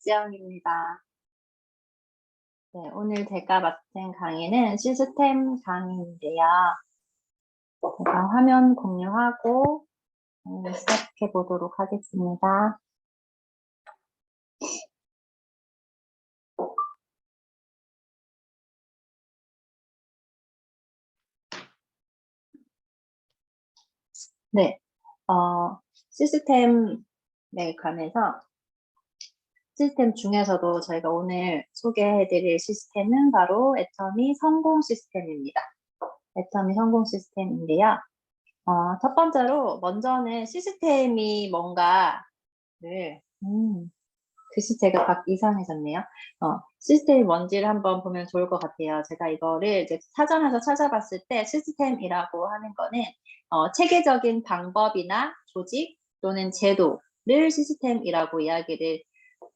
박지영입니다. 네, 오늘 제가 맡은 강의는 시스템 강의인데요. 제가 화면 공유하고 시작해 보도록 하겠습니다. 네, 시스템에 관해서 시스템 중에서도 저희가 오늘 소개해드릴 시스템은 바로 애터미 성공 시스템입니다. 애터미 성공 시스템인데요. 첫 번째로 먼저는 시스템이 뭔가를 글씨체가 각 이상해졌네요. 시스템이 뭔지를 한번 보면 좋을 것 같아요. 제가 이거를 이제 사전에서 찾아봤을 때 시스템이라고 하는 거는 체계적인 방법이나 조직 또는 제도를 시스템이라고 이야기를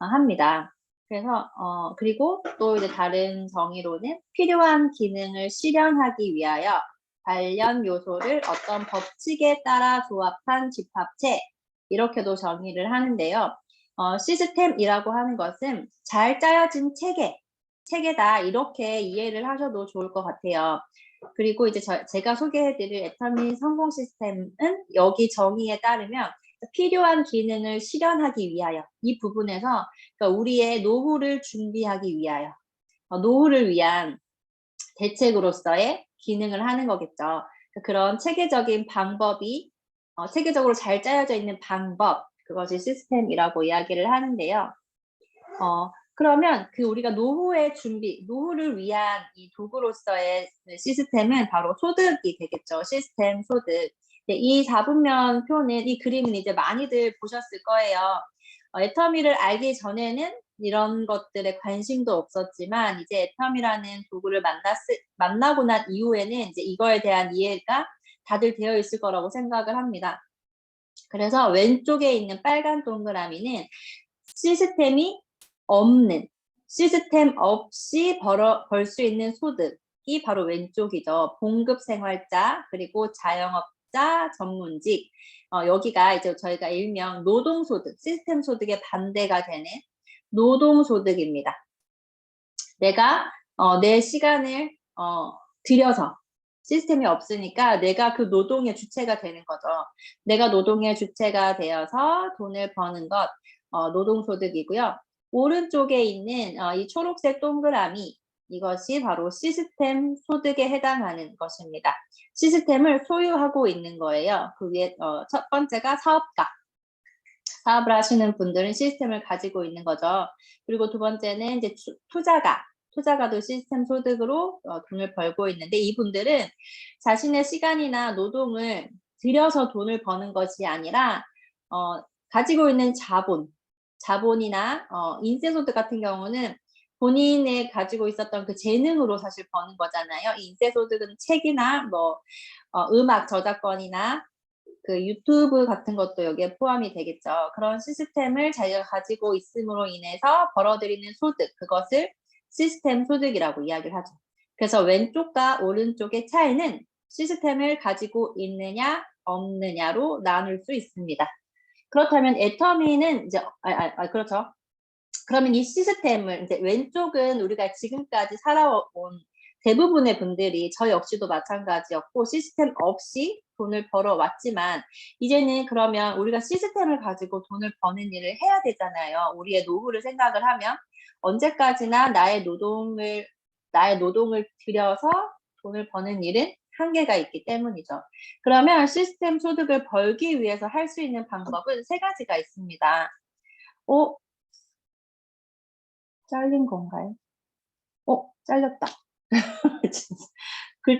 합니다. 그래서 그리고 또 이제 다른 정의로는 필요한 기능을 실현하기 위하여 관련 요소를 어떤 법칙에 따라 조합한 집합체 이렇게도 정의를 하는데요. 시스템이라고 하는 것은 잘 짜여진 체계다 이렇게 이해를 하셔도 좋을 것 같아요. 그리고 이제 제가 소개해드릴 애터미 성공 시스템은 여기 정의에 따르면 필요한 기능을 실현하기 위하여 이 부분에서 그러니까 우리의 노후를 준비하기 위하여 노후를 위한 대책으로서의 기능을 하는 거겠죠. 그런 체계적인 방법이 체계적으로 잘 짜여져 있는 방법 그것이 시스템이라고 이야기를 하는데요. 그러면 우리가 노후의 준비, 노후를 위한 이 도구로서의 시스템은 바로 소득이 되겠죠. 시스템 소득. 이 4분면 표는, 이 그림은 이제 많이들 보셨을 거예요. 애터미를 알기 전에는 이런 것들에 관심도 없었지만, 이제 애터미라는 도구를 만나고 난 이후에는 이제 이거에 대한 이해가 다들 되어 있을 거라고 생각을 합니다. 그래서 왼쪽에 있는 빨간 동그라미는 시스템이 없는, 시스템 없이 벌 수 있는 소득이 바로 왼쪽이죠. 봉급생활자, 그리고 자영업자, 전문직. 여기가 이제 저희가 일명 노동소득, 시스템 소득의 반대가 되는 노동소득입니다. 내가 내 시간을 들여서 시스템이 없으니까 내가 그 노동의 주체가 되는 거죠. 내가 노동의 주체가 되어서 돈을 버는 것, 노동소득이고요. 오른쪽에 있는 이 초록색 동그라미, 이것이 바로 시스템 소득에 해당하는 것입니다. 시스템을 소유하고 있는 거예요. 그 위에 첫 번째가 사업가. 사업을 하시는 분들은 시스템을 가지고 있는 거죠. 그리고 두 번째는 이제 투자가도 시스템 소득으로 돈을 벌고 있는데 이분들은 자신의 시간이나 노동을 들여서 돈을 버는 것이 아니라 가지고 있는 자본이나 인세소득 같은 경우는 본인의 가지고 있었던 그 재능으로 사실 버는 거잖아요. 인세소득은 책이나 뭐 음악 저작권이나 그 유튜브 같은 것도 여기에 포함이 되겠죠. 그런 시스템을 자기가 가지고 있음으로 인해서 벌어들이는 소득, 그것을 시스템 소득이라고 이야기를 하죠. 그래서 왼쪽과 오른쪽의 차이는 시스템을 가지고 있느냐 없느냐로 나눌 수 있습니다. 그렇다면 애터미는 이제 그렇죠. 그러면 이 시스템을 이제 왼쪽은 우리가 지금까지 살아온 대부분의 분들이 저 역시도 마찬가지였고 시스템 없이 돈을 벌어왔지만 이제는 그러면 우리가 시스템을 가지고 돈을 버는 일을 해야 되잖아요. 우리의 노후를 생각을 하면 언제까지나 나의 노동을 들여서 돈을 버는 일은 한계가 있기 때문이죠. 그러면 시스템 소득을 벌기 위해서 할 수 있는 방법은 3가지가 있습니다. 잘린 건가요? 잘렸다. 그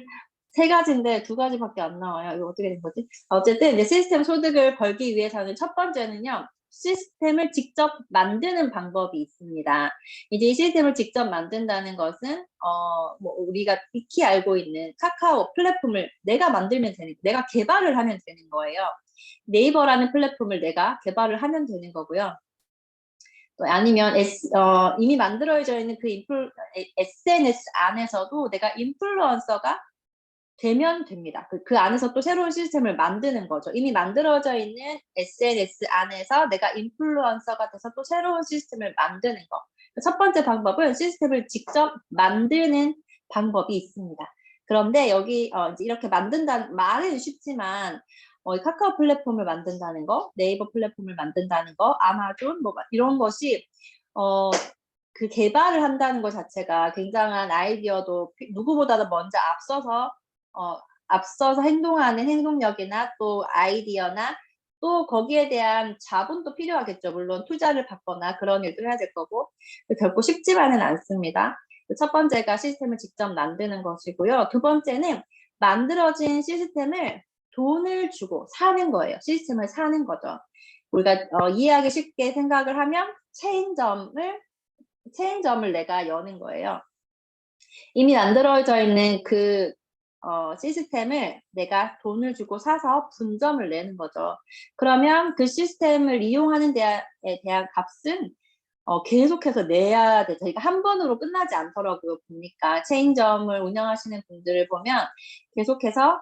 3가지인데 2가지밖에 안 나와요. 이거 어떻게 된 거지? 어쨌든 이제 시스템 소득을 벌기 위해서는 첫 번째는요. 시스템을 직접 만드는 방법이 있습니다. 이제 이 시스템을 직접 만든다는 것은 뭐 우리가 익히 알고 있는 카카오 플랫폼을 내가 만들면 내가 개발을 하면 되는 거예요. 네이버라는 플랫폼을 내가 개발을 하면 되는 거고요. 아니면 이미 만들어져 있는 그 SNS 안에서도 내가 인플루언서가 되면 됩니다. 그 안에서 또 새로운 시스템을 만드는 거죠. 이미 만들어져 있는 SNS 안에서 내가 인플루언서가 돼서 또 새로운 시스템을 만드는 거. 첫 번째 방법은 시스템을 직접 만드는 방법이 있습니다. 그런데 여기 이제 이렇게 만든다는 말은 쉽지만 이 카카오 플랫폼을 만든다는 거, 네이버 플랫폼을 만든다는 거, 아마존 뭐 이런 것이 그 개발을 한다는 것 자체가 굉장한 아이디어도 누구보다도 먼저 앞서서 행동하는 행동력이나 또 아이디어나 또 거기에 대한 자본도 필요하겠죠. 물론 투자를 받거나 그런 일도 해야 될 거고 결코 쉽지만은 않습니다. 첫 번째가 시스템을 직접 만드는 것이고요. 두 번째는 만들어진 시스템을 돈을 주고 사는 거예요. 시스템을 사는 거죠. 우리가 이해하기 쉽게 생각을 하면 체인점을 내가 여는 거예요. 이미 만들어져 있는 그 시스템을 내가 돈을 주고 사서 분점을 내는 거죠. 그러면 그 시스템을 이용하는 데에 대한 값은 계속해서 내야 되죠. 그러니까 한 번으로 끝나지 않더라고요. 보니까 체인점을 운영하시는 분들을 보면 계속해서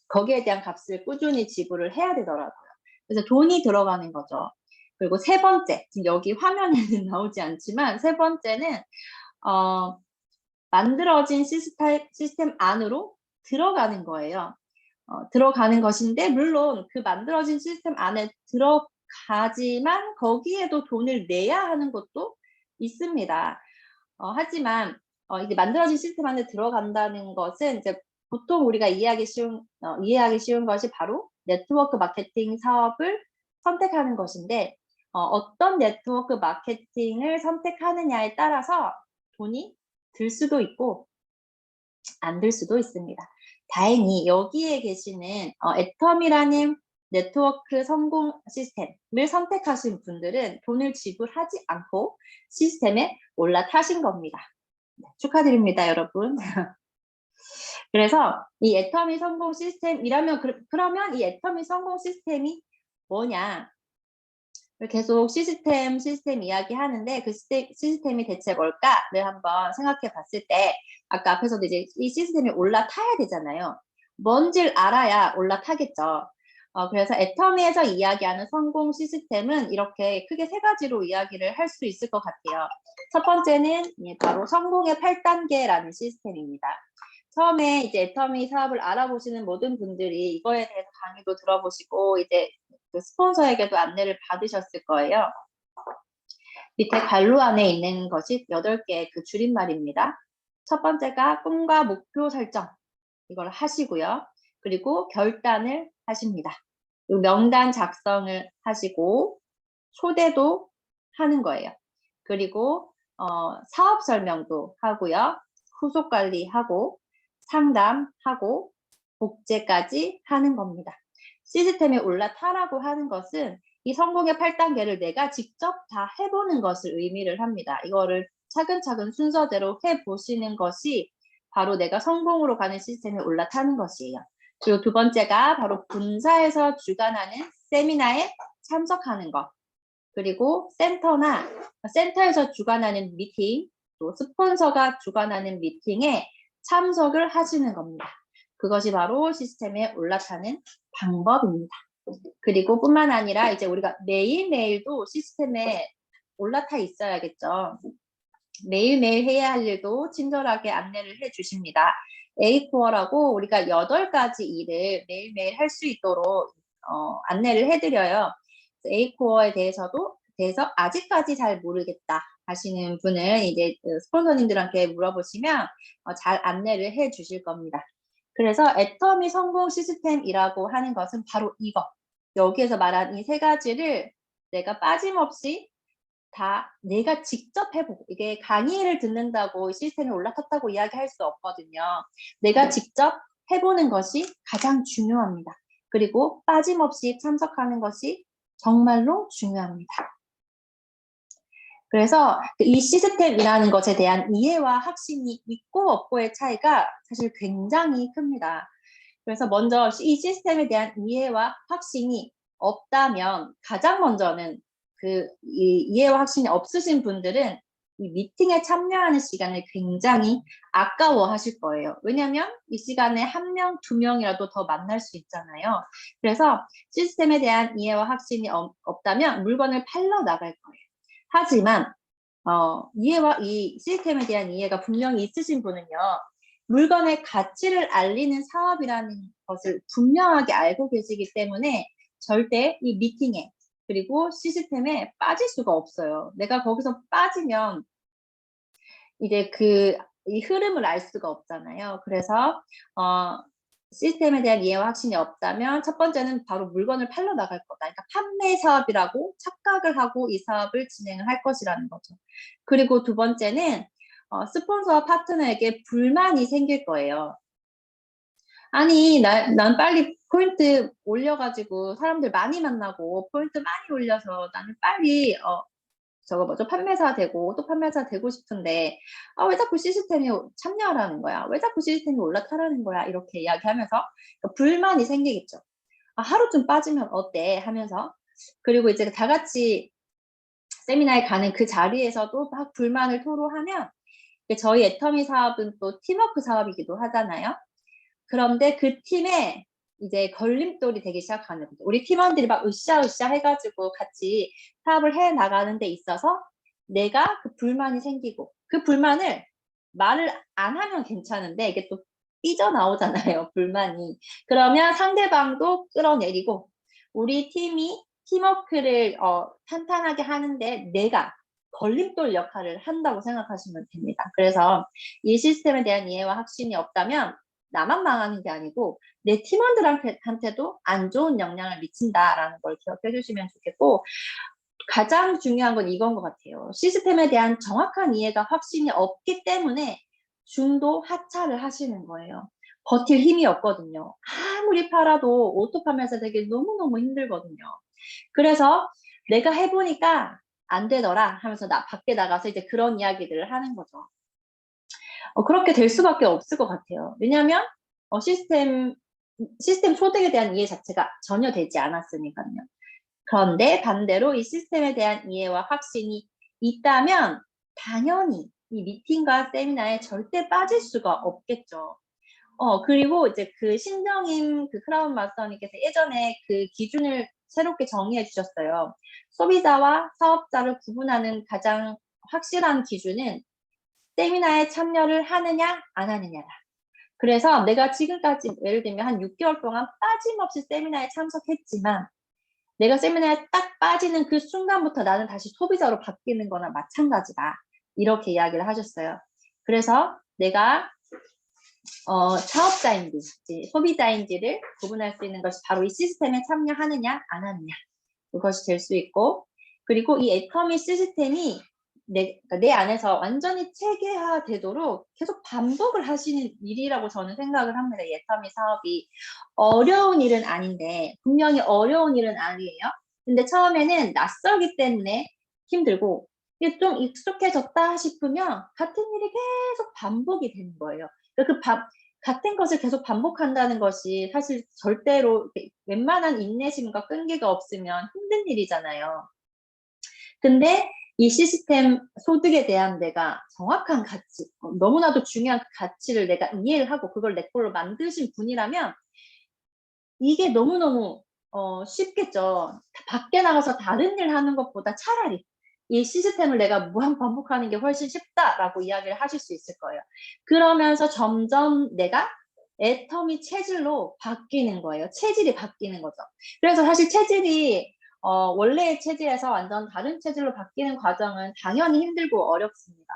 거기에 대한 값을 꾸준히 지불을 해야 되더라고요. 그래서 돈이 들어가는 거죠. 그리고 세 번째, 지금 여기 화면에는 나오지 않지만 세 번째는 만들어진 시스템 안으로 들어가는 거예요. 들어가는 것인데 물론 그 만들어진 시스템 안에 들어가지만 거기에도 돈을 내야 하는 것도 있습니다. 하지만 이제 만들어진 시스템 안에 들어간다는 것은 이제 보통 우리가 이해하기 쉬운 것이 바로 네트워크 마케팅 사업을 선택하는 것인데 어떤 네트워크 마케팅을 선택하느냐에 따라서 돈이 들 수도 있고 안 들 수도 있습니다. 다행히 여기에 계시는 애텀이라는 네트워크 성공 시스템을 선택하신 분들은 돈을 지불하지 않고 시스템에 올라타신 겁니다. 네, 축하드립니다, 여러분. 그래서 이 애터미 성공 시스템이라면 그러면 이 애터미 성공 시스템이 뭐냐? 계속 시스템 이야기하는데 그 시스템이 대체 뭘까를 한번 생각해 봤을 때 아까 앞에서도 이제 이 시스템이 올라타야 되잖아요. 뭔지를 알아야 올라타겠죠. 그래서 애터미에서 이야기하는 성공 시스템은 이렇게 크게 세 가지로 이야기를 할 수 있을 것 같아요. 첫 번째는 바로 성공의 8단계라는 시스템입니다. 처음에 이제 애터미 사업을 알아보시는 모든 분들이 이거에 대해서 강의도 들어보시고 이제 그 스폰서에게도 안내를 받으셨을 거예요. 밑에 관로 안에 있는 것이 8개의 그 줄임말입니다. 첫 번째가 꿈과 목표 설정. 이걸 하시고요. 그리고 결단을 하십니다. 그리고 명단 작성을 하시고 초대도 하는 거예요. 그리고 사업 설명도 하고요. 후속 관리하고 상담하고 복제까지 하는 겁니다. 시스템에 올라타라고 하는 것은 이 성공의 8단계를 내가 직접 다 해보는 것을 의미를 합니다. 이거를 차근차근 순서대로 해보시는 것이 바로 내가 성공으로 가는 시스템에 올라타는 것이에요. 그리고 두 번째가 바로 본사에서 주관하는 세미나에 참석하는 것. 그리고 센터에서 주관하는 미팅, 또 스폰서가 주관하는 미팅에 참석을 하시는 겁니다. 그것이 바로 시스템에 올라타는 방법입니다. 그리고 뿐만 아니라 이제 우리가 매일매일도 시스템에 올라타 있어야겠죠. 매일매일 해야 할 일도 친절하게 안내를 해 주십니다. A코어라고 우리가 8가지 일을 매일매일 할 수 있도록 안내를 해드려요. A코어에 대해서 아직까지 잘 모르겠다 하시는 분은 이제 스폰서님들한테 물어보시면 잘 안내를 해 주실 겁니다. 그래서 애터미 성공 시스템이라고 하는 것은 바로 이거. 여기에서 말한 이 세 가지를 내가 빠짐없이 다 내가 직접 해보고 이게 강의를 듣는다고 시스템이 올라탔다고 이야기할 수 없거든요. 내가 직접 해보는 것이 가장 중요합니다. 그리고 빠짐없이 참석하는 것이 정말로 중요합니다. 그래서 이 시스템이라는 것에 대한 이해와 확신이 있고 없고의 차이가 사실 굉장히 큽니다. 그래서 먼저 이 시스템에 대한 이해와 확신이 없다면 가장 먼저는 이 이해와 확신이 없으신 분들은 이 미팅에 참여하는 시간을 굉장히 아까워하실 거예요. 왜냐하면 이 시간에 1명, 2명이라도 더 만날 수 있잖아요. 그래서 시스템에 대한 이해와 확신이 없다면 물건을 팔러 나갈 거예요. 하지만 이해와 이 시스템에 대한 이해가 분명히 있으신 분은요, 물건의 가치를 알리는 사업이라는 것을 분명하게 알고 계시기 때문에 절대 이 미팅에 그리고 시스템에 빠질 수가 없어요. 내가 거기서 빠지면 이제 이 흐름을 알 수가 없잖아요. 그래서 시스템에 대한 이해와 확신이 없다면 첫 번째는 바로 물건을 팔러 나갈 거다. 그러니까 판매 사업이라고 착각을 하고 이 사업을 진행을 할 것이라는 거죠. 그리고 두 번째는 스폰서와 파트너에게 불만이 생길 거예요. 아니, 난 빨리 포인트 올려가지고 사람들 많이 만나고 포인트 많이 올려서 나는 빨리 판매사 되고 또 판매사 되고 싶은데 왜 자꾸 시스템에 참여하라는 거야? 왜 자꾸 시스템에 올라타라는 거야? 이렇게 이야기하면서 불만이 생기겠죠. 하루 좀 빠지면 어때? 하면서 그리고 이제 다 같이 세미나에 가는 그 자리에서도 막 불만을 토로하면 저희 애터미 사업은 또 팀워크 사업이기도 하잖아요. 그런데 그 팀에 이제 걸림돌이 되기 시작하는 거죠. 우리 팀원들이 막 으쌰으쌰 해가지고 같이 사업을 해 나가는 데 있어서 내가 그 불만이 생기고 그 불만을 말을 안 하면 괜찮은데 이게 또 삐져나오잖아요. 불만이. 그러면 상대방도 끌어내리고 우리 팀이 팀워크를 탄탄하게 하는데 내가 걸림돌 역할을 한다고 생각하시면 됩니다. 그래서 이 시스템에 대한 이해와 확신이 없다면 나만 망하는 게 아니고 내 팀원들한테도 안 좋은 영향을 미친다라는 걸 기억해 주시면 좋겠고 가장 중요한 건 이건 것 같아요. 시스템에 대한 정확한 이해가 확신이 없기 때문에 중도 하차를 하시는 거예요. 버틸 힘이 없거든요. 아무리 팔아도 오토 판매사 되기 너무너무 힘들거든요. 그래서 내가 해보니까 안 되더라 하면서 밖에 나가서 이제 그런 이야기들을 하는 거죠. 그렇게 될 수밖에 없을 것 같아요. 왜냐하면 시스템 소득에 대한 이해 자체가 전혀 되지 않았으니까요. 그런데 반대로 이 시스템에 대한 이해와 확신이 있다면 당연히 이 미팅과 세미나에 절대 빠질 수가 없겠죠. 그리고 이제 그 신정임 크라운 마스터님께서 예전에 그 기준을 새롭게 정의해 주셨어요. 소비자와 사업자를 구분하는 가장 확실한 기준은 세미나에 참여를 하느냐 안 하느냐다. 그래서 내가 지금까지 예를 들면 한 6개월 동안 빠짐없이 세미나에 참석했지만 내가 세미나에 딱 빠지는 그 순간부터 나는 다시 소비자로 바뀌는 거나 마찬가지다. 이렇게 이야기를 하셨어요. 그래서 내가 사업자인지 소비자인지를 구분할 수 있는 것이 바로 이 시스템에 참여하느냐 안 하느냐 그것이 될 수 있고 그리고 이 애터미 시스템이 내 안에서 완전히 체계화 되도록 계속 반복을 하시는 일이라고 저는 생각을 합니다. 이 애터미 사업이 어려운 일은 아닌데 분명히 어려운 일은 아니에요. 근데 처음에는 낯설기 때문에 힘들고 이게 좀 익숙해졌다 싶으면 같은 일이 계속 반복이 되는 거예요. 같은 것을 계속 반복한다는 것이 사실 절대로 웬만한 인내심과 끈기가 없으면 힘든 일이잖아요. 근데 이 시스템 소득에 대한 내가 정확한 가치, 너무나도 중요한 그 가치를 내가 이해를 하고 그걸 내 걸로 만드신 분이라면 이게 너무너무 쉽겠죠. 밖에 나가서 다른 일 하는 것보다 차라리 이 시스템을 내가 무한 반복하는 게 훨씬 쉽다라고 이야기를 하실 수 있을 거예요. 그러면서 점점 내가 애터미 체질로 바뀌는 거예요. 체질이 바뀌는 거죠. 그래서 사실 체질이 원래의 체질에서 완전 다른 체질로 바뀌는 과정은 당연히 힘들고 어렵습니다.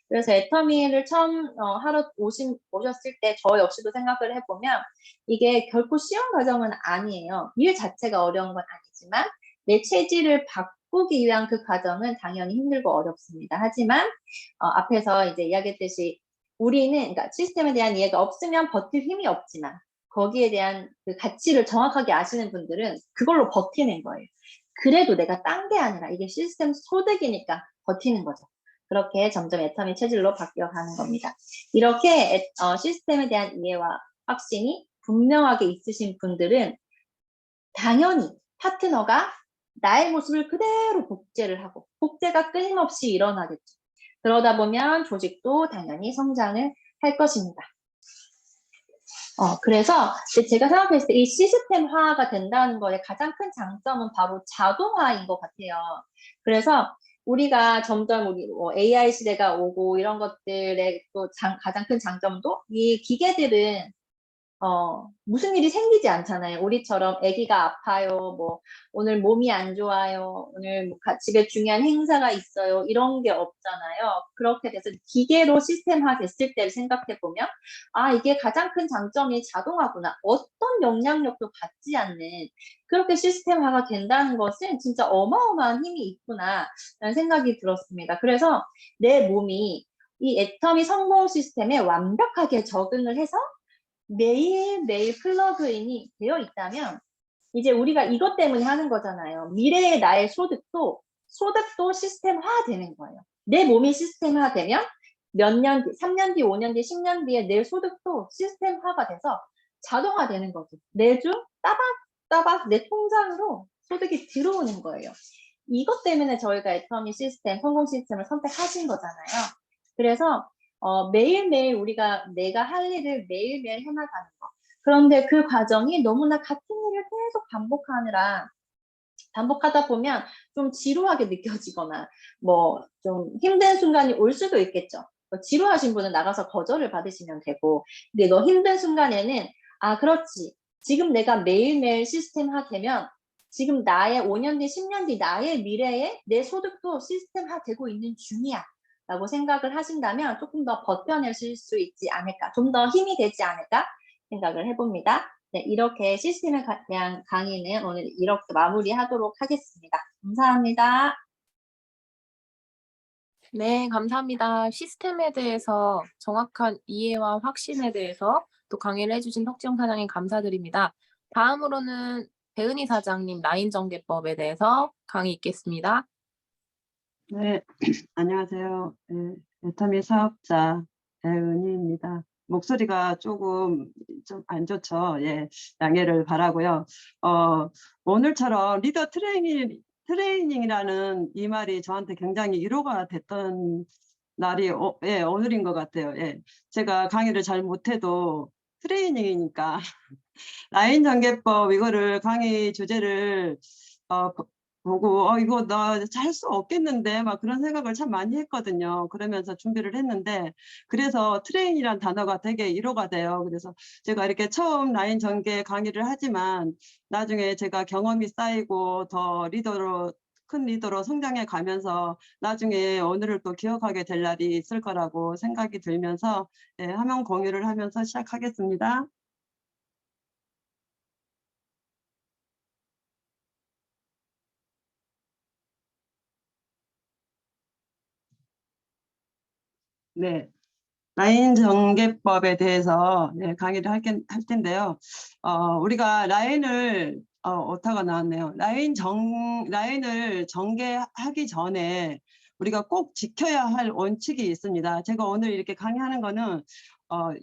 그래서 애터미를 처음 하러 오셨을 때 저 역시도 생각을 해보면 이게 결코 쉬운 과정은 아니에요. 일 자체가 어려운 건 아니지만 내 체질을 바꾸기 위한 그 과정은 당연히 힘들고 어렵습니다. 하지만 앞에서 이제 이야기했듯이 우리는 그러니까 시스템에 대한 이해가 없으면 버틸 힘이 없지만 거기에 대한 그 가치를 정확하게 아시는 분들은 그걸로 버티는 거예요. 그래도 내가 딴 게 아니라 이게 시스템 소득이니까 버티는 거죠. 그렇게 점점 애터미 체질로 바뀌어가는 겁니다. 이렇게 시스템에 대한 이해와 확신이 분명하게 있으신 분들은 당연히 파트너가 나의 모습을 그대로 복제를 하고 복제가 끊임없이 일어나겠죠. 그러다 보면 조직도 당연히 성장을 할 것입니다. 그래서 제가 생각했을 때 이 시스템화가 된다는 거의 가장 큰 장점은 바로 자동화인 것 같아요. 그래서 우리가 점점 우리 AI 시대가 오고 이런 것들의 또 가장 큰 장점도 이 기계들은 무슨 일이 생기지 않잖아요. 우리처럼 아기가 아파요. 뭐, 오늘 몸이 안 좋아요. 오늘 뭐 집에 중요한 행사가 있어요. 이런 게 없잖아요. 그렇게 돼서 기계로 시스템화 됐을 때를 생각해보면, 아, 이게 가장 큰 장점이 자동화구나. 어떤 영향력도 받지 않는 그렇게 시스템화가 된다는 것은 진짜 어마어마한 힘이 있구나. 라는 생각이 들었습니다. 그래서 내 몸이 이 애터미 성공 시스템에 완벽하게 적응을 해서 매일매일 플러그인이 되어 있다면 이제 우리가 이것 때문에 하는 거잖아요. 미래의 나의 소득도 시스템화 되는 거예요. 내 몸이 시스템화 되면 몇 년 뒤, 3년 뒤, 5년 뒤, 10년 뒤에 내 소득도 시스템화가 돼서 자동화 되는 거죠. 매주 따박따박 내 통장으로 소득이 들어오는 거예요. 이것 때문에 저희가 애터미 시스템, 성공 시스템을 선택하신 거잖아요. 그래서 매일매일 내가 할 일을 매일매일 해나가는 거. 그런데 그 과정이 너무나 같은 일을 계속 반복하다 보면 좀 지루하게 느껴지거나 뭐 좀 힘든 순간이 올 수도 있겠죠. 지루하신 분은 나가서 거절을 받으시면 되고, 근데 너 힘든 순간에는 아, 그렇지. 지금 내가 매일매일 시스템화 되면 지금 나의 5년 뒤, 10년 뒤 나의 미래에 내 소득도 시스템화 되고 있는 중이야. 라고 생각을 하신다면 조금 더 버텨내실 수 있지 않을까, 좀 더 힘이 되지 않을까 생각을 해봅니다. 네, 이렇게 시스템에 대한 강의는 오늘 이렇게 마무리하도록 하겠습니다. 감사합니다. 네, 감사합니다. 시스템에 대해서 정확한 이해와 확신에 대해서 또 강의를 해주신 혁지영 사장님 감사드립니다. 다음으로는 배은희 사장님 라인 전개법에 대해서 강의 있겠습니다. 네, 안녕하세요. 네, 애터미 사업자 배은희입니다. 목소리가 조금 좀 안 좋죠. 예, 양해를 바라고요. 오늘처럼 리더 트레이닝이라는 이 말이 저한테 굉장히 위로가 됐던 날이 예, 오늘인 것 같아요. 예, 제가 강의를 잘 못해도 트레이닝이니까 라인 전개법 이거를 강의 주제를 보고 이거 나 할 수 없겠는데 막 그런 생각을 참 많이 했거든요. 그러면서 준비를 했는데 그래서 트레인이란 단어가 되게 위로가 돼요. 그래서 제가 이렇게 처음 라인 전개 강의를 하지만 나중에 제가 경험이 쌓이고 더 큰 리더로 성장해 가면서 나중에 오늘을 또 기억하게 될 날이 있을 거라고 생각이 들면서 화면 공유를 하면서 시작하겠습니다. 네, 라인 전개법에 대해서 강의를 할 텐데요. 우리가 라인을 오타가 나왔네요. 라인을 전개하기 전에 우리가 꼭 지켜야 할 원칙이 있습니다. 제가 오늘 이렇게 강의하는 거는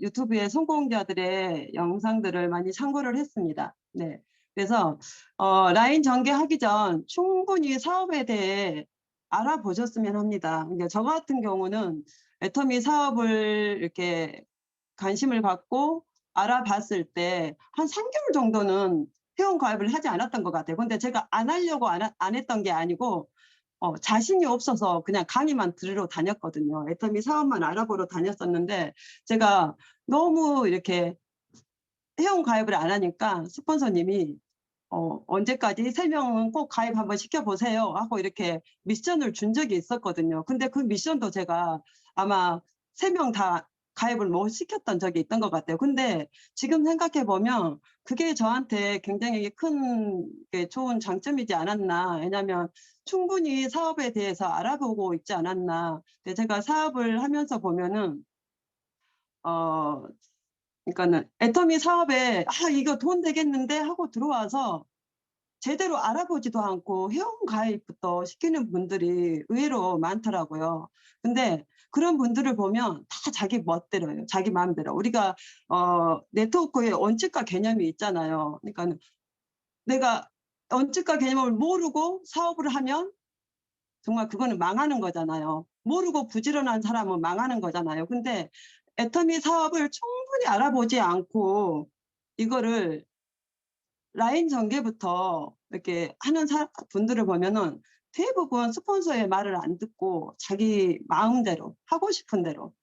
유튜브에 성공자들의 영상들을 많이 참고를 했습니다. 네, 그래서 라인 전개하기 전 충분히 사업에 대해 알아보셨으면 합니다. 그러니까 저 같은 경우는 애터미 사업을 이렇게 관심을 갖고 알아봤을 때 한 3개월 정도는 회원 가입을 하지 않았던 것 같아요. 근데 제가 안 하려고 안 했던 게 아니고 자신이 없어서 그냥 강의만 들으러 다녔거든요. 애터미 사업만 알아보러 다녔었는데 제가 너무 이렇게 회원 가입을 안 하니까 스폰서님이 언제까지 3명은 꼭 가입 한번 시켜보세요 하고 이렇게 미션을 준 적이 있었거든요. 근데 그 미션도 제가 아마 3명 다 가입을 못 시켰던 적이 있던 것 같아요. 근데 지금 생각해보면 그게 저한테 굉장히 큰 좋은 장점이지 않았나. 왜냐하면 충분히 사업에 대해서 알아보고 있지 않았나. 근데 제가 사업을 하면서 보면은 그러니까는 애터미 사업에 이거 돈 되겠는데 하고 들어와서 제대로 알아보지도 않고 회원 가입부터 시키는 분들이 의외로 많더라고요. 근데 그런 분들을 보면 다 자기 멋대로예요. 자기 마음대로. 우리가 네트워크에 원칙과 개념이 있잖아요. 그러니까 내가 원칙과 개념을 모르고 사업을 하면 정말 그거는 망하는 거잖아요. 모르고 부지런한 사람은 망하는 거잖아요. 근데 애터미 사업을 충분히 알아보지 않고 이거를 라인 전개부터 이렇게 하는 분들을 보면은 대부분 스폰서의 말을 안 듣고 자기 마음대로 하고 싶은 대로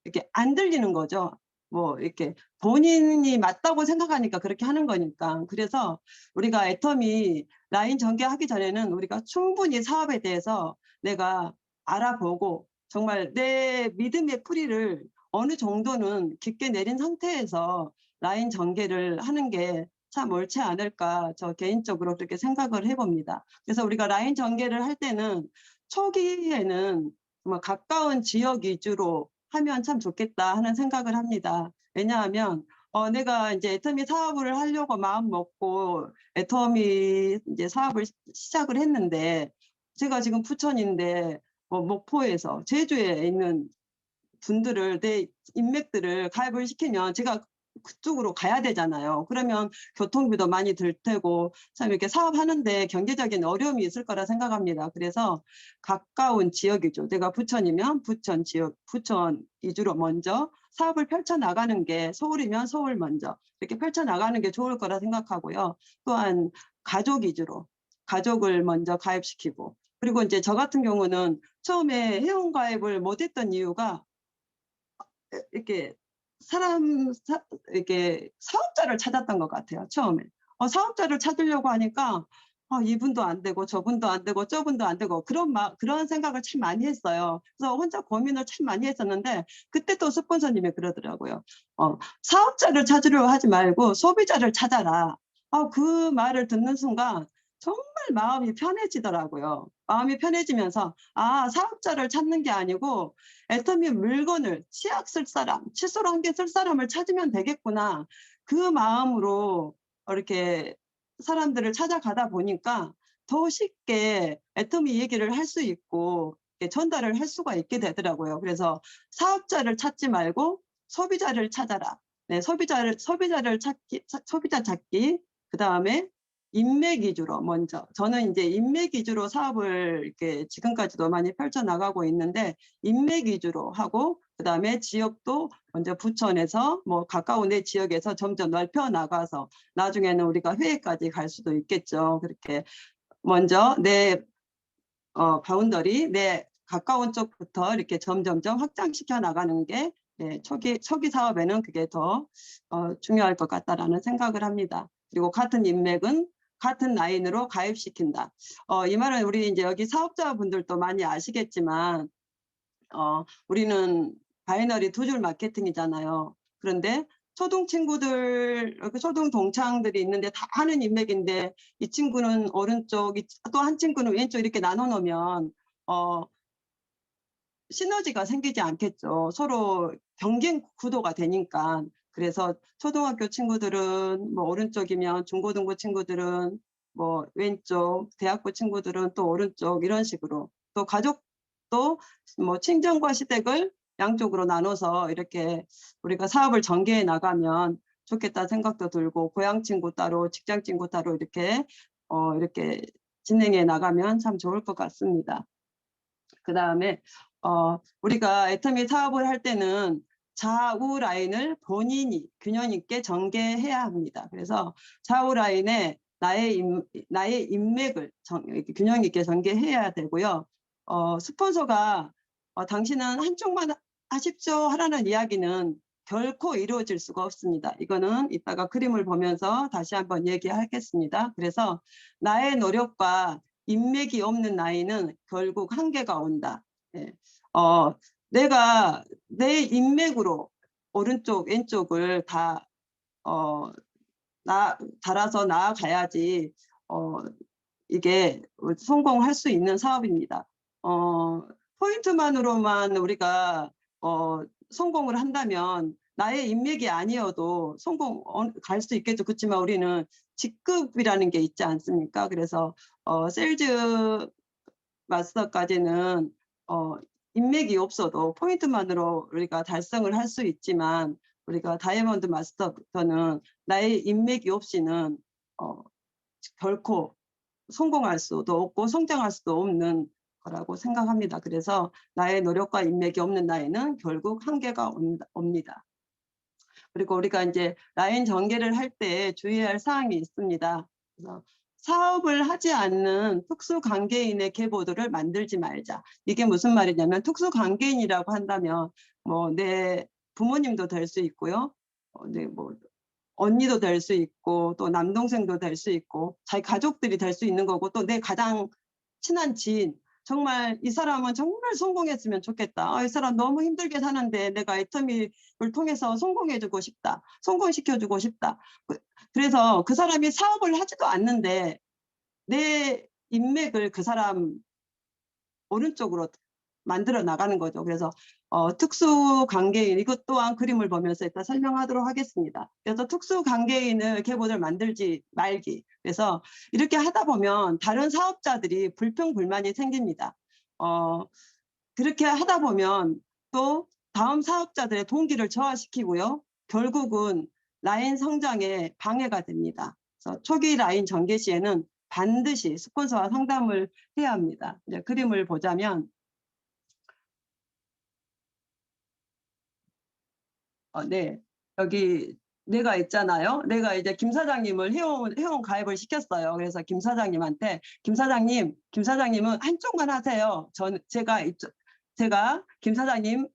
이렇게 안 들리는 거죠. 뭐 이렇게 본인이 맞다고 생각하니까 그렇게 하는 거니까. 그래서 우리가 애터미 라인 전개하기 전에는 우리가 충분히 사업에 대해서 내가 알아보고 정말 내 믿음의 뿌리를 어느 정도는 깊게 내린 상태에서 라인 전개를 하는 게 참 옳지 않을까, 저 개인적으로 그렇게 생각을 해봅니다. 그래서 우리가 라인 전개를 할 때는 초기에는 뭐 가까운 지역 위주로 하면 참 좋겠다 하는 생각을 합니다. 왜냐하면 내가 이제 애터미 사업을 하려고 마음 먹고 애터미 이제 사업을 시작을 했는데, 제가 지금 부천인데 목포에서 제주에 있는 분들을, 내 인맥들을 가입을 시키면 제가 그쪽으로 가야 되잖아요. 그러면 교통비도 많이 들 테고 참 이렇게 사업하는데 경제적인 어려움이 있을 거라 생각합니다. 그래서 가까운 지역 위주, 내가 부천이면 부천 지역, 부천 위주로 먼저 사업을 펼쳐나가는 게, 서울이면 서울 먼저 이렇게 펼쳐나가는 게 좋을 거라 생각하고요. 또한 가족 위주로 가족을 먼저 가입시키고, 그리고 이제 저 같은 경우는 처음에 회원가입을 못했던 이유가 이렇게 이렇게 사업자를 찾았던 것 같아요. 처음에 사업자를 찾으려고 하니까 이분도 안 되고 저분도 안 되고 저분도 안 되고 그런 생각을 참 많이 했어요. 그래서 혼자 고민을 참 많이 했었는데, 그때 또 스폰서님이 그러더라고요. 사업자를 찾으려고 하지 말고 소비자를 찾아라. 그 말을 듣는 순간 정말 마음이 편해지더라고요. 마음이 편해지면서 사업자를 찾는 게 아니고 애터미 물건을, 치약 쓸 사람, 칫솔 한 개 쓸 사람을 찾으면 되겠구나. 그 마음으로 이렇게 사람들을 찾아가다 보니까 더 쉽게 애터미 얘기를 할 수 있고 전달을 할 수가 있게 되더라고요. 그래서 사업자를 찾지 말고 소비자를 찾아라. 네, 소비자 찾기. 그 다음에 인맥 위주로 먼저. 저는 이제 인맥 위주로 사업을 이렇게 지금까지도 많이 펼쳐나가고 있는데, 인맥 위주로 하고, 그 다음에 지역도 먼저 부천에서 뭐 가까운 내 지역에서 점점 넓혀 나가서 나중에는 우리가 회의까지 갈 수도 있겠죠. 그렇게 먼저 내 바운더리, 내 가까운 쪽부터 이렇게 점점점 확장시켜 나가는 게 초기 사업에는 그게 더 중요할 것 같다라는 생각을 합니다. 그리고 같은 인맥은 같은 라인으로 가입시킨다. 이 말은 우리 이제 여기 사업자분들도 많이 아시겠지만, 우리는 바이너리 두 줄 마케팅이잖아요. 그런데 초등 친구들, 초등 동창들이 있는데 다 아는 인맥인데, 이 친구는 오른쪽, 또 한 친구는 왼쪽 이렇게 나눠 놓으면 시너지가 생기지 않겠죠. 서로 경쟁 구도가 되니까. 그래서 초등학교 친구들은 뭐 오른쪽이면 중고등부 친구들은 뭐 왼쪽, 대학부 친구들은 또 오른쪽, 이런 식으로. 또 가족도 뭐 친정과 시댁을 양쪽으로 나눠서 이렇게 우리가 사업을 전개해 나가면 좋겠다 생각도 들고, 고향 친구 따로, 직장 친구 따로 이렇게 진행해 나가면 참 좋을 것 같습니다. 그 다음에 우리가 애터미 사업을 할 때는 좌우 라인을 본인이 균형 있게 전개해야 합니다. 그래서 좌우 라인에 나의 인맥을 균형 있게 전개해야 되고요. 스폰서가 당신은 한쪽만 하십시오 하라는 이야기는 결코 이루어질 수가 없습니다. 이거는 이따가 그림을 보면서 다시 한번 얘기하겠습니다. 그래서 나의 노력과 인맥이 없는 나이는 결국 한계가 온다. 내가 내 인맥으로 오른쪽 왼쪽을 다 달아서 나아가야지 이게 성공할 수 있는 사업입니다. 포인트만으로만 우리가 성공을 한다면 나의 인맥이 아니어도 갈 수 있겠죠. 그렇지만 우리는 직급이라는 게 있지 않습니까? 그래서 세일즈 마스터까지는 인맥이 없어도 포인트만으로 우리가 달성을 할 수 있지만, 우리가 다이아몬드 마스터부터는 나의 인맥이 없이는 결코 성공할 수도 없고 성장할 수도 없는 거라고 생각합니다. 그래서 나의 노력과 인맥이 없는 나에는 결국 한계가 옵니다. 그리고 우리가 이제 라인 전개를 할 때 주의할 사항이 있습니다. 그래서 사업을 하지 않는 특수관계인의 계보들을 만들지 말자. 이게 무슨 말이냐면 특수관계인이라고 한다면 뭐 내 부모님도 될 수 있고요. 네, 뭐 언니도 될 수 있고 또 남동생도 될 수 있고 자기 가족들이 될 수 있는 거고 또 내 가장 친한 지인, 정말 이 사람은 정말 성공했으면 좋겠다. 이 사람 너무 힘들게 사는데 내가 애터미를 통해서 성공해주고 싶다. 성공시켜주고 싶다. 그래서 그 사람이 사업을 하지도 않는데 내 인맥을 그 사람 오른쪽으로 만들어 나가는 거죠. 그래서 특수관계인, 이것 또한 그림을 보면서 일단 설명하도록 하겠습니다. 그래서 특수관계인을 계보를 만들지 말기. 그래서 이렇게 하다 보면 다른 사업자들이 불평불만이 생깁니다. 그렇게 하다 보면 또 다음 사업자들의 동기를 저하시키고요. 결국은 라인 성장에 방해가 됩니다. 그래서 초기 라인 전개 시에는 반드시 스폰서와 상담을 해야 합니다. 이제 그림을 보자면 네, 여기 내가 있잖아요. 내가 이제 김 사장님을 회원 가입을 시켰어요. 그래서 김 사장님한테 김 사장님은 한쪽만 하세요. 제가 김 사장님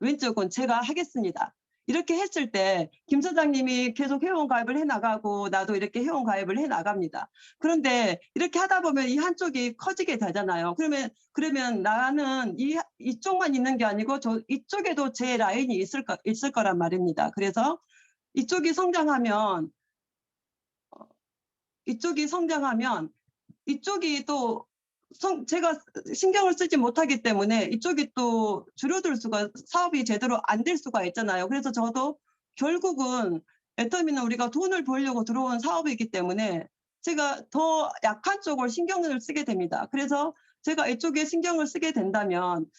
왼쪽은 제가 하겠습니다. 이렇게 했을 때 김 사장님이 계속 회원 가입을 해 나가고 나도 이렇게 회원 가입을 해 나갑니다. 그런데 이렇게 하다 보면 이 한쪽이 커지게 되잖아요. 그러면 나는 이쪽만 있는 게 아니고 이쪽에도 제 라인이 있을 거란 말입니다. 그래서 이쪽이 성장하면 이쪽이 또 제가 신경을 쓰지 못하기 때문에 이쪽이 또 줄어들 사업이 제대로 안 될 수가 있잖아요. 그래서 저도 결국은 애터미는 우리가 돈을 벌려고 들어온 사업이기 때문에 제가 더 약한 쪽을 신경을 쓰게 됩니다. 그래서 제가 이쪽에 신경을 쓰게 된다면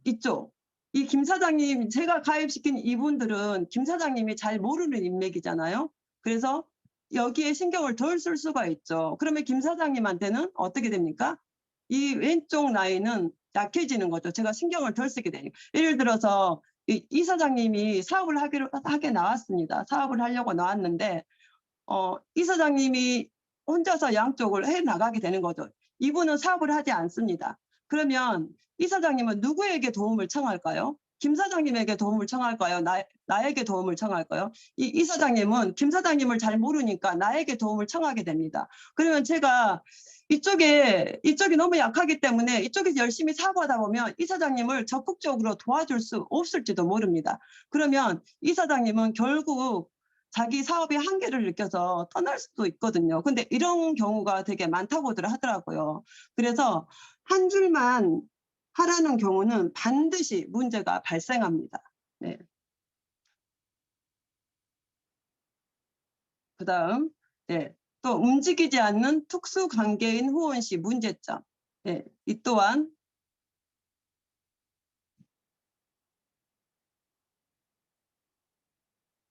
이 김 사장님, 제가 가입시킨 이분들은 김 사장님이 잘 모르는 인맥이잖아요. 그래서 여기에 신경을 덜 쓸 수가 있죠. 그러면 김 사장님한테는 어떻게 됩니까? 이 왼쪽 라인은 약해지는 거죠. 제가 신경을 덜 쓰게 되니까. 예를 들어서 이 사장님이 사업을 하게 나왔습니다. 사업을 하려고 나왔는데 이 사장님이 혼자서 양쪽을 해 나가게 되는 거죠. 이분은 사업을 하지 않습니다. 그러면 이 사장님은 누구에게 도움을 청할까요? 김 사장님에게 도움을 청할까요? 나에게 도움을 청할까요? 이 사장님은 김 사장님을 잘 모르니까 나에게 도움을 청하게 됩니다. 그러면 제가 이쪽이 너무 약하기 때문에 이쪽에서 열심히 사업하다 보면 이 사장님을 적극적으로 도와줄 수 없을지도 모릅니다. 그러면 이 사장님은 결국 자기 사업의 한계를 느껴서 떠날 수도 있거든요. 근데 이런 경우가 되게 많다고들 하더라고요. 그래서 한 줄만 하라는 경우는 반드시 문제가 발생합니다. 네. 그 다음, 네. 또 움직이지 않는 특수관계인 후원 시 문제점. 네. 이 또한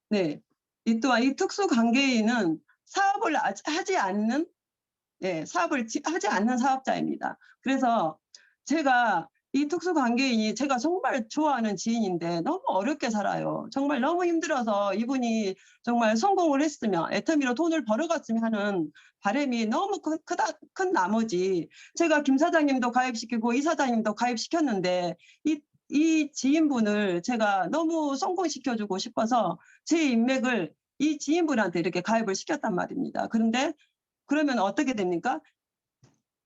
네. 이 또한 이 특수관계인은 사업을 하지 않는 사업자입니다. 그래서 제가 이 특수관계인이 제가 정말 좋아하는 지인인데 너무 어렵게 살아요. 정말 너무 힘들어서 이분이 정말 성공을 했으면 애터미로 돈을 벌어갔으면 하는 바람이 너무 큰 나머지 제가 김 사장님도 가입시키고 이 사장님도 가입시켰는데 이 지인분을 제가 너무 성공시켜주고 싶어서 제 인맥을 이 지인분한테 이렇게 가입을 시켰단 말입니다. 그러면 어떻게 됩니까?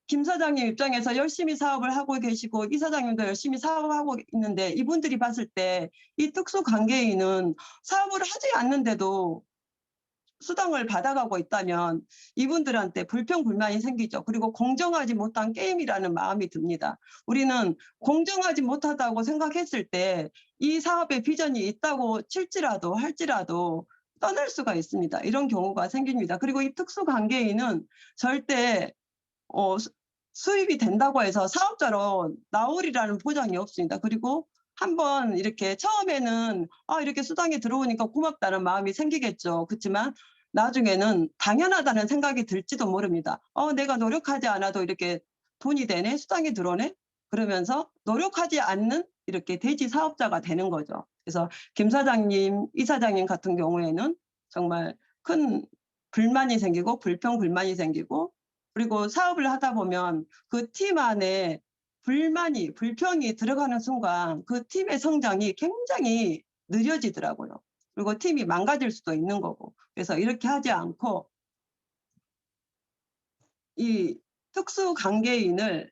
김 사장님 입장에서 열심히 사업을 하고 계시고 이 사장님도 열심히 사업하고 있는데 이분들이 봤을 때 이 특수관계인은 사업을 하지 않는데도 수당을 받아가고 있다면 이분들한테 불평불만이 생기죠. 그리고 공정하지 못한 게임이라는 마음이 듭니다. 우리는 공정하지 못하다고 생각했을 때 이 사업에 비전이 있다고 할지라도 떠날 수가 있습니다. 이런 경우가 생깁니다. 그리고 이 특수관계인은 절대 수입이 된다고 해서 사업자로 나오리라는 보장이 없습니다. 그리고 한번 이렇게 처음에는 이렇게 수당이 들어오니까 고맙다는 마음이 생기겠죠. 그렇지만 나중에는 당연하다는 생각이 들지도 모릅니다. 내가 노력하지 않아도 이렇게 돈이 되네, 수당이 들어오네, 그러면서 노력하지 않는 이렇게 대지 사업자가 되는 거죠. 그래서 김 사장님, 이 사장님 같은 경우에는 정말 큰 불만이 생기고 불평, 불만이 생기고, 그리고 사업을 하다 보면 그 팀 안에 불만이, 불평이 들어가는 순간 그 팀의 성장이 굉장히 느려지더라고요. 그리고 팀이 망가질 수도 있는 거고. 그래서 이렇게 하지 않고 이 특수 관계인을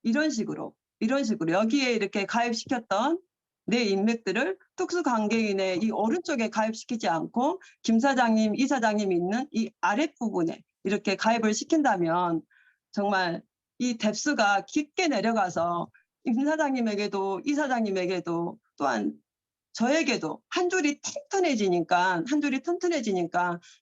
이런 식으로 여기에 이렇게 가입시켰던 내 인맥들을 특수 관계인의 이 오른쪽에 가입시키지 않고 김 사장님, 이 사장님 있는 이 아랫부분에 이렇게 가입을 시킨다면 정말 이 뎁스가 깊게 내려가서 김 사장님에게도 이 사장님에게도 또한 저에게도 한 줄이 튼튼해지니까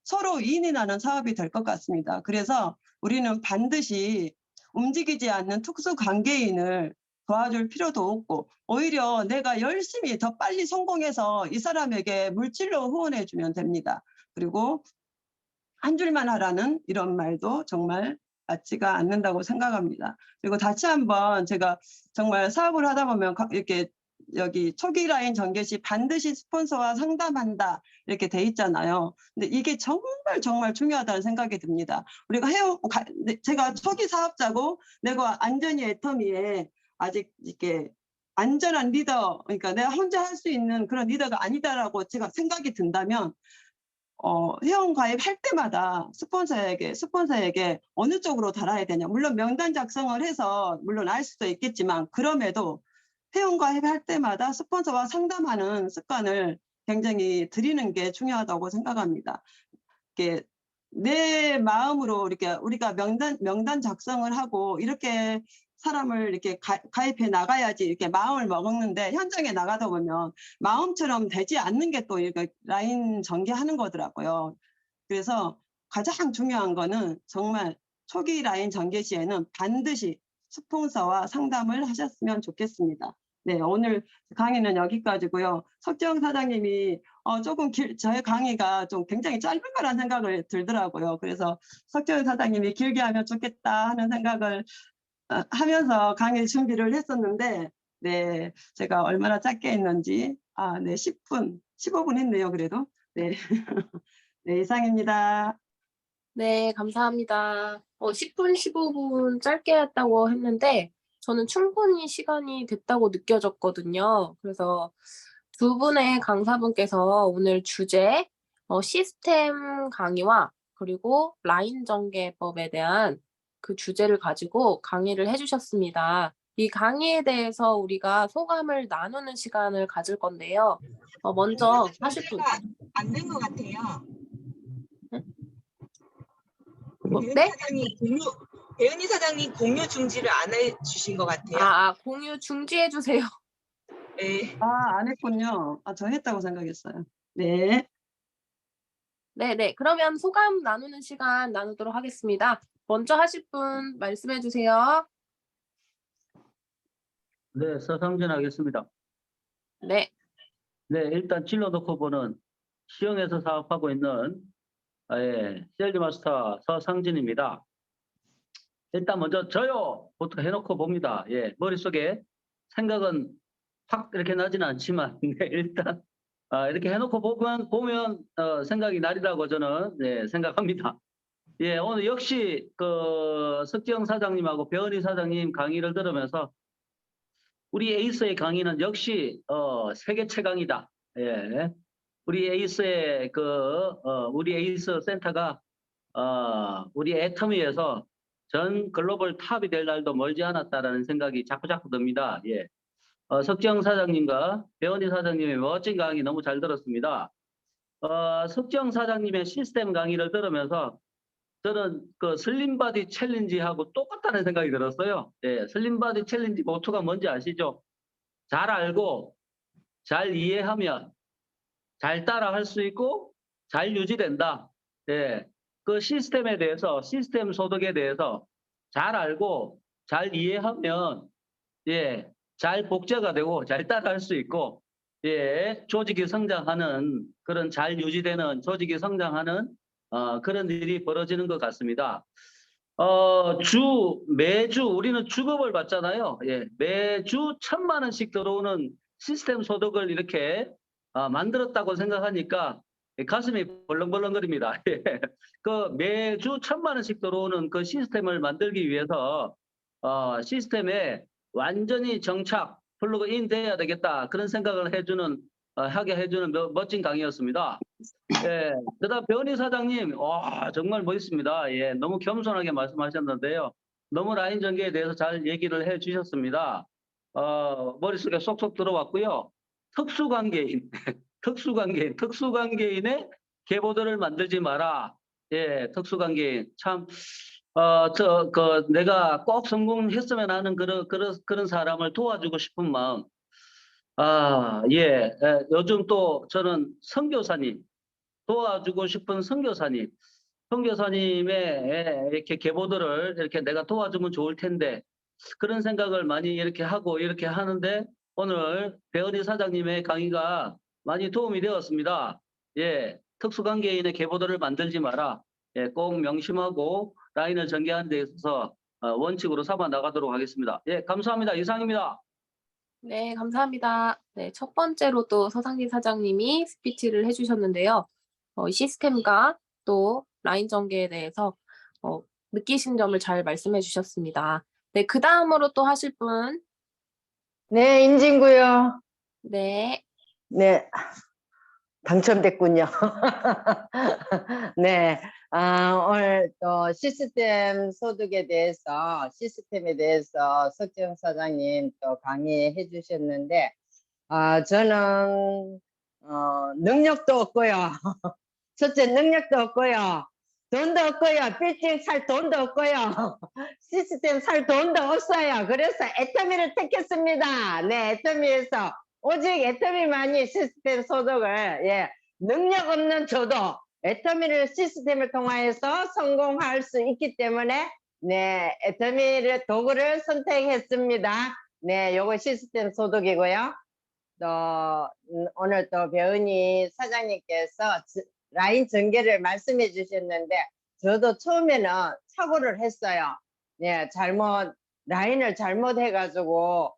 서로 이인이 나는 사업이 될 것 같습니다. 그래서 우리는 반드시 움직이지 않는 특수 관계인을 도와줄 필요도 없고, 오히려 내가 열심히 더 빨리 성공해서 이 사람에게 물질로 후원해 주면 됩니다. 그리고 한 줄만 하라는 이런 말도 정말 맞지가 않는다고 생각합니다. 그리고 다시 한번 제가 정말 사업을 하다 보면 이렇게 여기 초기 라인 전개 시 반드시 스폰서와 상담한다 이렇게 돼 있잖아요. 근데 이게 정말 중요하다는 생각이 듭니다. 우리가 제가 초기 사업자고 내가 안전히 애터미에 아직 이렇게 안전한 리더, 그러니까 내가 혼자 할 수 있는 그런 리더가 아니다라고 제가 생각이 든다면 회원 가입할 때마다 스폰서에게 어느 쪽으로 달아야 되냐. 물론 명단 작성을 해서 물론 알 수도 있겠지만, 그럼에도 회원 가입할 때마다 스폰서와 상담하는 습관을 굉장히 들이는 게 중요하다고 생각합니다. 이렇게 내 마음으로 이렇게 우리가 명단 작성을 하고 이렇게 사람을 이렇게 가입해 나가야지 이렇게 마음을 먹었는데, 현장에 나가다 보면 마음처럼 되지 않는 게 또 이렇게 라인 전개하는 거더라고요. 그래서 가장 중요한 거는 정말 초기 라인 전개 시에는 반드시 스폰서와 상담을 하셨으면 좋겠습니다. 네, 오늘 강의는 여기까지고요. 석정 사장님이 조금 저의 강의가 좀 굉장히 짧은 거란 생각을 들더라고요. 그래서 석정 사장님이 길게 하면 좋겠다 하는 생각을 하면서 강의 준비를 했었는데, 네, 제가 얼마나 짧게 했는지, 네, 10분, 15분 했네요, 그래도. 네, 네, 이상입니다. 네, 감사합니다. 10분, 15분 짧게 했다고 했는데 저는 충분히 시간이 됐다고 느껴졌거든요. 그래서 두 분의 강사분께서 오늘 주제 시스템 강의와 그리고 라인 전개법에 대한 그 주제를 가지고 강의를 해주셨습니다. 이 강의에 대해서 우리가 소감을 나누는 시간을 가질 건데요. 먼저 하실 분. 안 된 것 같아요. 네? 배은희 사장님 공유 중지를 안 해주신 것 같아요. 공유 중지해 주세요. 네. 안 했군요. 저 했다고 생각했어요. 네. 네. 그러면 소감 나누는 시간 나누도록 하겠습니다. 먼저 하실 분 말씀해 주세요. 네, 서상진 하겠습니다. 네. 네, 일단 진로 놓고 보는 시흥에서 사업하고 있는 셀즈마스터 서상진입니다. 일단 먼저 저요부터 해놓고 봅니다. 머릿속에 생각은 확 이렇게 나지는 않지만 일단 이렇게 해놓고 보면 생각이 나리라고 저는 생각합니다. 오늘 역시 그 석지영 사장님하고 배은희 사장님 강의를 들으면서 우리 에이스의 강의는 역시 세계 최강이다. 우리 에이스의 우리 에이스 센터가 우리 애터미에서 전 글로벌 탑이 될 날도 멀지 않았다라는 생각이 자꾸 듭니다. 석정 사장님과 배은희 사장님의 멋진 강의 너무 잘 들었습니다. 석정 사장님의 시스템 강의를 들으면서 저는 그 슬림바디 챌린지하고 똑같다는 생각이 들었어요. 슬림바디 챌린지 모토가 뭔지 아시죠? 잘 알고 잘 이해하면 잘 따라 할 수 있고 잘 유지된다. 그 시스템에 대해서, 시스템 소득에 대해서 잘 알고 잘 이해하면 잘 복제가 되고 잘 따라 할 수 있고 조직이 성장하는 그런 잘 유지되는 조직이 성장하는 그런 일이 벌어지는 것 같습니다. 매주 우리는 주급을 받잖아요. 예, 매주 1,000만 원씩 들어오는 시스템 소득을 이렇게 만들었다고 생각하니까 가슴이 벌렁벌렁거립니다. 예. 그 매주 1,000만 원씩 들어오는 그 시스템을 만들기 위해서 시스템에 완전히 정착, 플러그인 돼야 되겠다. 그런 생각을 하게 해주는 멋진 강의였습니다. 예, 그다음 배은희 사장님, 와, 정말 멋있습니다. 예, 너무 겸손하게 말씀하셨는데요. 너무 라인 전개에 대해서 잘 얘기를 해 주셨습니다. 머릿속에 쏙쏙 들어왔고요. 특수관계인, 특수관계인의 계보들을 만들지 마라. 예, 특수관계인. 참, 내가 꼭 성공했으면 하는 그런 사람을 도와주고 싶은 마음. 요즘 또 저는 선교사님, 도와주고 싶은 선교사님의 이렇게 계보들을 이렇게 내가 도와주면 좋을 텐데 그런 생각을 많이 이렇게 하고 이렇게 하는데 오늘 배은희 사장님의 강의가 많이 도움이 되었습니다. 예, 특수관계인의 계보들을 만들지 마라. 예, 꼭 명심하고 라인을 전개하는 데 있어서 원칙으로 삼아 나가도록 하겠습니다. 예, 감사합니다. 이상입니다. 네, 감사합니다. 네, 첫 번째로 또 서상진 사장님이 스피치를 해주셨는데요. 시스템과 또 라인 전개에 대해서 느끼신 점을 잘 말씀해 주셨습니다. 네, 그 다음으로 또 하실 분. 네, 임진구요. 네, 네, 당첨됐군요. 네, 오늘 또 시스템에 대해서 석정 사장님 또 강의해 주셨는데, 저는, 능력도 없고요. 첫째, 능력도 없고요. 돈도 없고요. 빌딩 살 돈도 없고요. 시스템 살 돈도 없어요. 그래서 애터미를 택했습니다. 네, 애터미에서 오직 애터미만이 시스템 소득을, 예, 능력 없는 저도 애터미를 시스템을 통해서 성공할 수 있기 때문에, 네, 애터미를 도구를 선택했습니다. 네, 요거 시스템 소득이고요. 또 오늘 또 배은희 사장님께서 라인 전개를 말씀해 주셨는데 저도 처음에는 착오를 했어요. 네, 라인을 잘못해 가지고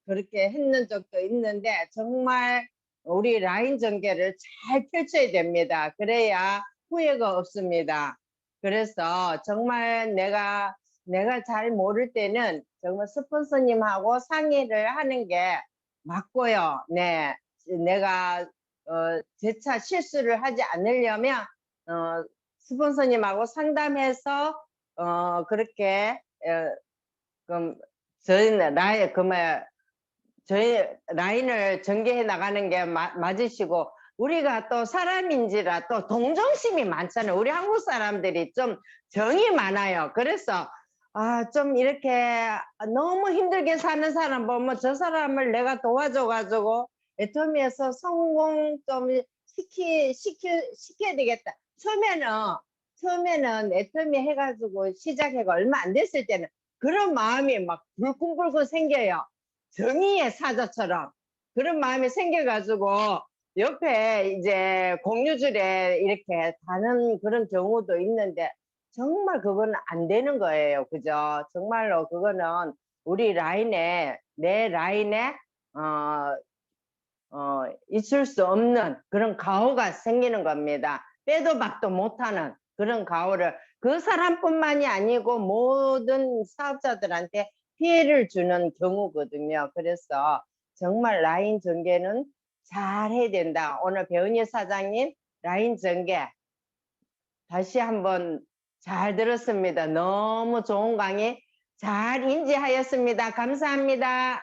그렇게 했는 적도 있는데 정말 우리 라인 전개를 잘 펼쳐야 됩니다. 그래야 후회가 없습니다. 그래서 정말 내가 잘 모를 때는 정말 스폰서님하고 상의를 하는 게 맞고요. 네, 내가 재차 실수를 하지 않으려면 스폰서님하고 상담해서 그렇게 그럼 저희 라인을 전개해 나가는 게 맞으시고 우리가 또 사람인지라 또 동정심이 많잖아요. 우리 한국 사람들이 좀 정이 많아요. 그래서 좀 이렇게 너무 힘들게 사는 사람 보면 저 사람을 내가 도와줘가지고 애터미에서 성공 좀 시켜야 되겠다. 처음에는 애터미 해가지고 시작해가 얼마 안 됐을 때는 그런 마음이 막 불끈불끈 생겨요. 정의의 사자처럼 그런 마음이 생겨가지고 옆에 이제 공유줄에 이렇게 다는 그런 경우도 있는데 정말 그건 안 되는 거예요. 그죠? 정말로 그거는 우리 내 라인에 있을 수 없는 그런 가오가 생기는 겁니다. 빼도 박도 못하는 그런 가오를 그 사람뿐만이 아니고 모든 사업자들한테 피해를 주는 경우거든요. 그래서 정말 라인 전개는 잘 해야 된다. 오늘 배은희 사장님 라인 전개 다시 한번 잘 들었습니다. 너무 좋은 강의 잘 인지하였습니다. 감사합니다.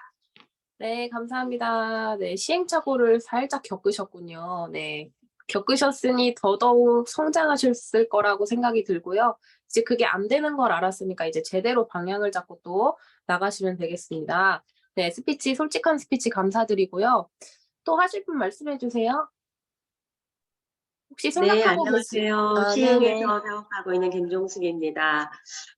네, 감사합니다. 네, 시행착오를 살짝 겪으셨군요. 네, 겪으셨으니 더더욱 성장하셨을 거라고 생각이 들고요. 이제 그게 안 되는 걸 알았으니까 이제 제대로 방향을 잡고 또 나가시면 되겠습니다. 네, 솔직한 스피치 감사드리고요. 또 하실 분 말씀해 주세요. 혹시 네, 생각하고 안녕하세요. 네네. 시흥에서 사업하고 있는 김종숙입니다.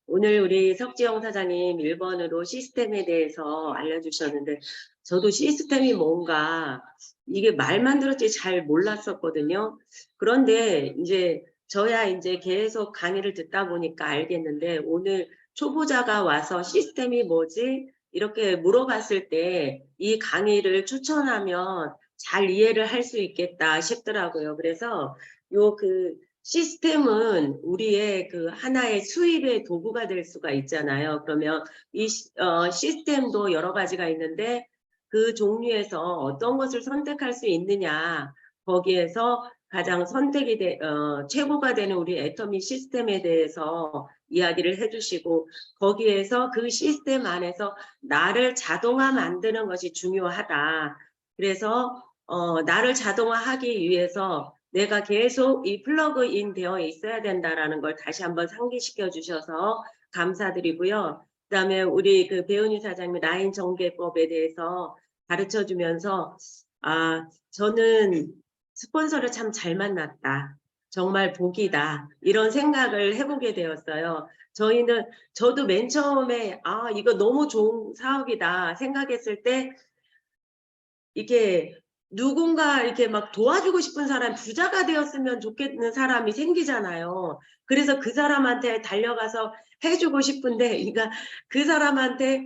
오늘 우리 석지영 사장님 1번으로 시스템에 대해서 알려주셨는데 저도 시스템이 뭔가 이게 말만 들었지 잘 몰랐었거든요. 그런데 이제 저야 이제 계속 강의를 듣다 보니까 알겠는데 오늘 초보자가 와서 시스템이 뭐지? 이렇게 물어봤을 때 이 강의를 추천하면 잘 이해를 할 수 있겠다 싶더라고요. 그래서 요 그 시스템은 우리의 그 하나의 수입의 도구가 될 수가 있잖아요. 그러면 이 시스템도 여러 가지가 있는데 그 종류에서 어떤 것을 선택할 수 있느냐, 거기에서 가장 최고가 되는 우리 애터미 시스템에 대해서 이야기를 해주시고, 거기에서 그 시스템 안에서 나를 자동화 만드는 것이 중요하다. 그래서 나를 자동화하기 위해서 내가 계속 이 플러그인 되어 있어야 된다라는 걸 다시 한번 상기시켜 주셔서 감사드리고요. 그다음에 우리 그 배은희 사장님 라인 전개법에 대해서 가르쳐 주면서 저는 스폰서를 참 잘 만났다. 정말 복이다. 이런 생각을 해보게 되었어요. 저도 맨 처음에 이거 너무 좋은 사업이다 생각했을 때 이게 누군가 이렇게 막 도와주고 싶은 사람, 부자가 되었으면 좋겠는 사람이 생기잖아요. 그래서 그 사람한테 달려가서 해주고 싶은데, 그러니까 그 사람한테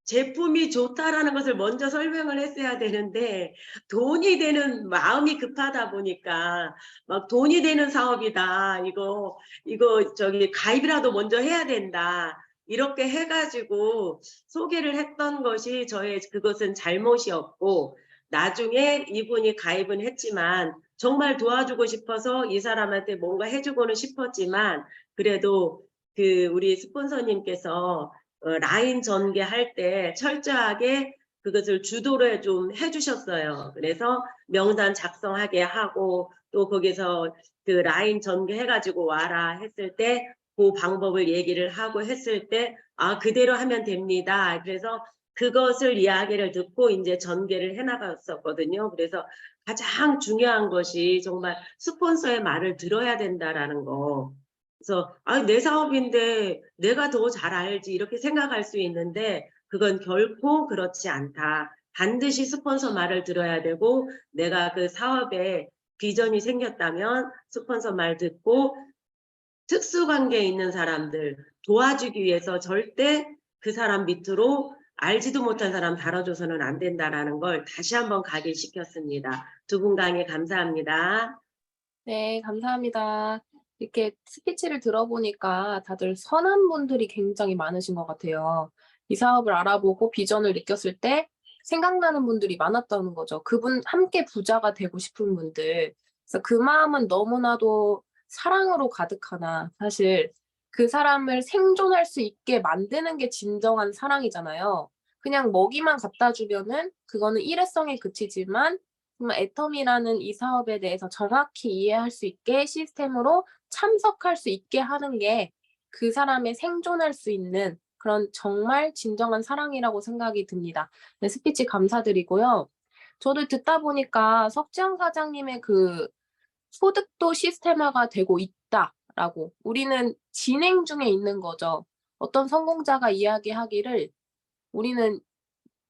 제품이 좋다라는 것을 먼저 설명을 했어야 되는데, 돈이 되는 마음이 급하다 보니까 막 돈이 되는 사업이다. 이거 저기 가입이라도 먼저 해야 된다. 이렇게 해가지고 소개를 했던 것이 그것은 잘못이었고, 나중에 이분이 가입은 했지만 정말 도와주고 싶어서 이 사람한테 뭔가 해주고는 싶었지만, 그래도 우리 스폰서님께서 라인 전개할 때 철저하게 그것을 주도를 좀 해주셨어요. 그래서 명단 작성하게 하고 또 거기서 그 라인 전개해가지고 와라 했을 때 그 방법을 얘기를 하고 했을 때 그대로 하면 됩니다. 그래서 그것을 이야기를 듣고 이제 전개를 해나갔었거든요. 그래서 가장 중요한 것이 정말 스폰서의 말을 들어야 된다라는 거. 그래서 내 사업인데 내가 더 잘 알지 이렇게 생각할 수 있는데 그건 결코 그렇지 않다. 반드시 스폰서 말을 들어야 되고 내가 그 사업에 비전이 생겼다면 스폰서 말 듣고 특수관계에 있는 사람들 도와주기 위해서 절대 그 사람 밑으로 알지도 못한 사람 다뤄줘서는 안 된다라는 걸 다시 한번 각인시켰습니다. 두 분 강의 감사합니다. 네, 감사합니다. 이렇게 스피치를 들어보니까 다들 선한 분들이 굉장히 많으신 것 같아요. 이 사업을 알아보고 비전을 느꼈을 때 생각나는 분들이 많았다는 거죠. 그분 함께 부자가 되고 싶은 분들. 그래서 그 마음은 너무나도 사랑으로 가득하나 사실 그 사람을 생존할 수 있게 만드는 게 진정한 사랑이잖아요. 그냥 먹이만 갖다 주면은 그거는 일회성에 그치지만 정말 애텀이라는 이 사업에 대해서 정확히 이해할 수 있게 시스템으로 참석할 수 있게 하는 게 그 사람의 생존할 수 있는 그런 정말 진정한 사랑이라고 생각이 듭니다. 네, 스피치 감사드리고요. 저도 듣다 보니까 석지영 사장님의 그 소득도 시스템화가 되고 있다라고 우리는 진행 중에 있는 거죠. 어떤 성공자가 이야기하기를 우리는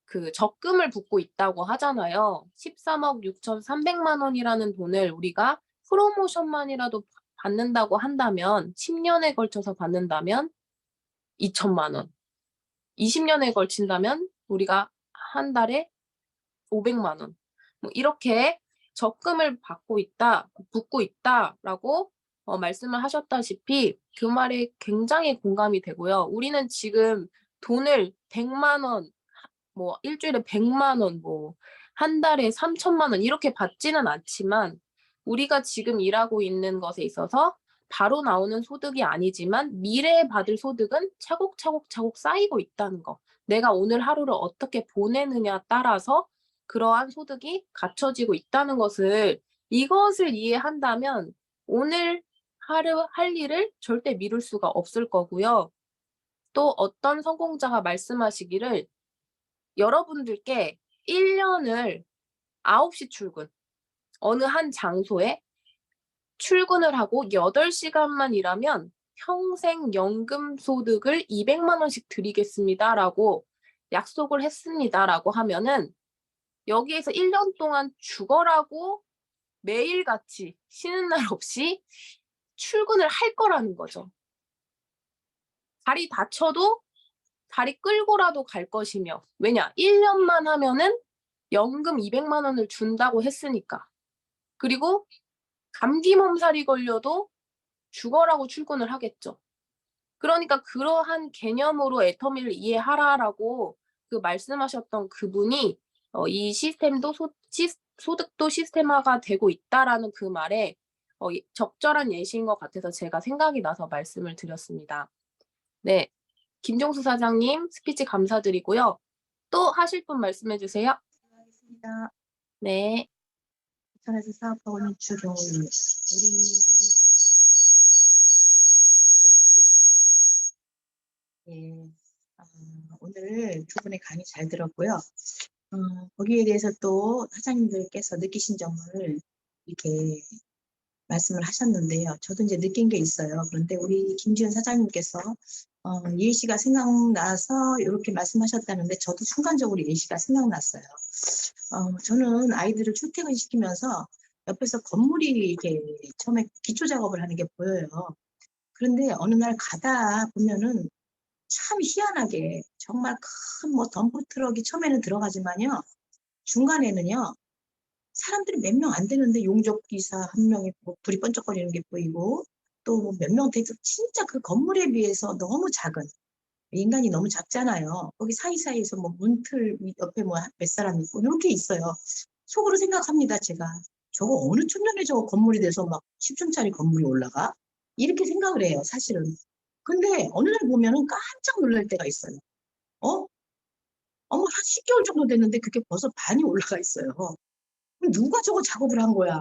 그 적금을 붓고 있다고 하잖아요. 13억 6,300만 원이라는 돈을 우리가 프로모션만이라도 받는다고 한다면 10년에 걸쳐서 받는다면 2천만 원. 20년에 걸친다면 우리가 한 달에 500만 원. 뭐 이렇게 적금을 붓고 있다라고 말씀을 하셨다시피 그 말에 굉장히 공감이 되고요. 우리는 지금 돈을 100만 원, 뭐 일주일에 100만 원, 뭐 한 달에 3천만 원 이렇게 받지는 않지만 우리가 지금 일하고 있는 것에 있어서 바로 나오는 소득이 아니지만 미래에 받을 소득은 차곡차곡 쌓이고 있다는 거. 내가 오늘 하루를 어떻게 보내느냐에 따라서 그러한 소득이 갖춰지고 있다는 것을 이것을 이해한다면 오늘 하루 할 일을 절대 미룰 수가 없을 거고요. 또 어떤 성공자가 말씀하시기를 여러분들께 1년을 9시 출근, 어느 한 장소에 출근을 하고 8시간만 일하면 평생 연금 소득을 200만 원씩 드리겠습니다라고 약속을 했습니다라고 하면은 여기에서 1년 동안 죽어라고 매일같이 쉬는 날 없이 출근을 할 거라는 거죠. 다리 다쳐도 다리 끌고라도 갈 것이며, 왜냐? 1년만 하면은 연금 200만 원을 준다고 했으니까. 그리고 감기 몸살이 걸려도 죽어라고 출근을 하겠죠. 그러니까 그러한 개념으로 애터미를 이해하라라고 그 말씀하셨던 그분이 이 시스템도 소득도 시스템화가 되고 있다라는 그 말에 적절한 예시인 것 같아서 제가 생각이 나서 말씀을 드렸습니다. 네, 김종수 사장님 스피치 감사드리고요. 또 하실 분 말씀해 주세요. 하겠습니다. 네. 인터넷 사업하고 있는 주로 우리 예, 오늘 두 분의 강의 잘 들었고요. 거기에 대해서 또 사장님들께서 느끼신 점을 이렇게 말씀을 하셨는데요. 저도 이제 느낀 게 있어요. 그런데 우리 김지은 사장님께서 예시가 생각나서 이렇게 말씀하셨다는데 저도 순간적으로 예시가 생각났어요. 저는 아이들을 출퇴근시키면서 옆에서 건물이 이렇게 처음에 기초 작업을 하는 게 보여요. 그런데 어느 날 가다 보면은 참 희한하게 정말 큰 뭐 덤프 트럭이 처음에는 들어가지만요. 중간에는요. 사람들이 몇 명 안 되는데 용접기사 한 명이 뭐 불이 번쩍거리는 게 보이고 또 몇 명 돼서 진짜 그 건물에 비해서 너무 작은 인간이 너무 작잖아요. 거기 사이사이에서 뭐 문틀 옆에 뭐 몇 사람 있고 이렇게 있어요. 속으로 생각합니다. 제가 저거 어느 촌년에 저거 건물이 돼서 막 10층짜리 건물이 올라가? 이렇게 생각을 해요. 사실은. 근데 어느 날 보면은 깜짝 놀랄 때가 있어요. 어? 어머 한 10개월 정도 됐는데 그게 벌써 반이 올라가 있어요. 그럼 누가 저거 작업을 한 거야?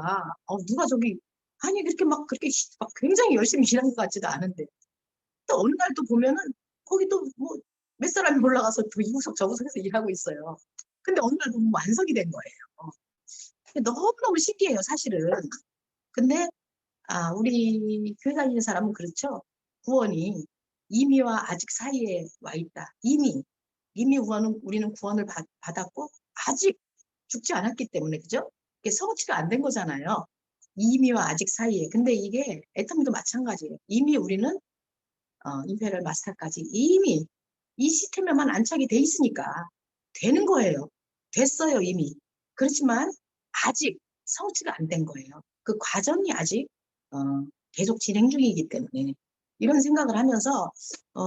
누가 저기 아니 그렇게 막 그렇게 막 굉장히 열심히 일한 것 같지도 않은데 또 어느 날 또 보면은 거기 또 뭐 몇 사람이 올라가서 또 이 구석 저 구석에서 일하고 있어요. 근데 어느 날 보면 완성이 된 거예요. 너무너무 신기해요, 사실은. 근데 우리 교회 다니는 사람은 그렇죠. 구원이 이미와 아직 사이에 와 있다. 이미 우리는 구원을 받았고 아직 죽지 않았기 때문에 그죠? 이게 성취가 안 된 거잖아요. 이미와 아직 사이에. 근데 이게 애터미도 마찬가지예요. 이미 우리는 임페리얼 마스터까지 이미 이 시스템에만 안착이 돼 있으니까 되는 거예요. 됐어요, 이미. 그렇지만 아직 성취가 안 된 거예요. 그 과정이 아직 계속 진행 중이기 때문에 이런 생각을 하면서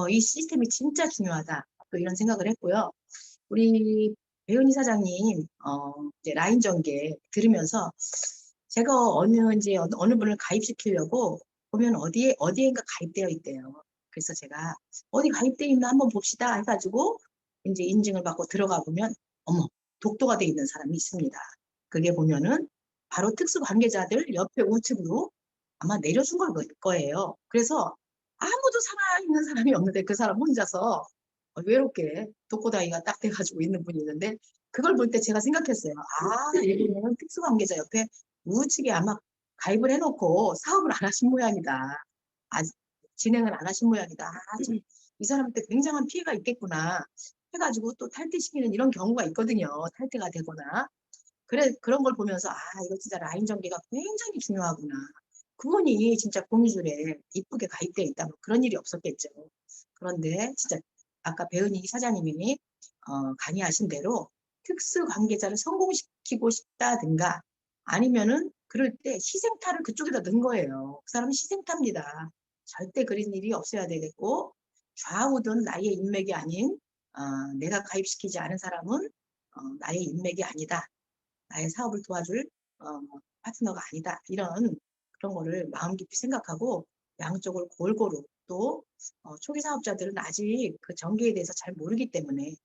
이 시스템이 진짜 중요하다. 또 이런 생각을 했고요. 우리 배은희 사장님 이제 라인 전개 들으면서 제가 어느 분을 가입시키려고 보면 어디엔가 가입되어 있대요. 그래서 제가 어디 가입되어 있나 한번 봅시다 해가지고 이제 인증을 받고 들어가 보면 어머 독도가 되어 있는 사람이 있습니다. 그게 보면은 바로 특수 관계자들 옆에 우측으로 아마 내려준 거예요. 그래서 아무도 살아있는 사람이 없는데 그 사람 혼자서 외롭게 독고다이가 딱 돼가지고 있는 분이 있는데 그걸 볼 때 제가 생각했어요. 이분은 특수관계자 옆에 우측에 아마 가입을 해놓고 사업을 안 하신 모양이다. 진행을 안 하신 모양이다. 이 사람한테 굉장한 피해가 있겠구나 해가지고 또 탈퇴시키는 이런 경우가 있거든요. 탈퇴가 되거나. 그런 걸 보면서 이거 진짜 라인 전개가 굉장히 중요하구나. 그분이 진짜 공유줄에 이쁘게 가입되어 있다면 그런 일이 없었겠죠. 그런데 진짜 아까 배은희 사장님이 강의하신 대로 특수 관계자를 성공시키고 싶다든가 아니면은 그럴 때 희생타를 그쪽에다 넣은 거예요. 그 사람은 희생타입니다. 절대 그런 일이 없어야 되겠고 좌우든 나의 인맥이 아닌 내가 가입시키지 않은 사람은 나의 인맥이 아니다. 나의 사업을 도와줄 파트너가 아니다. 그런 거를 마음 깊이 생각하고 양쪽을 골고루 또 초기 사업자들은 아직 그 전개에 대해서 잘 모르기 때문에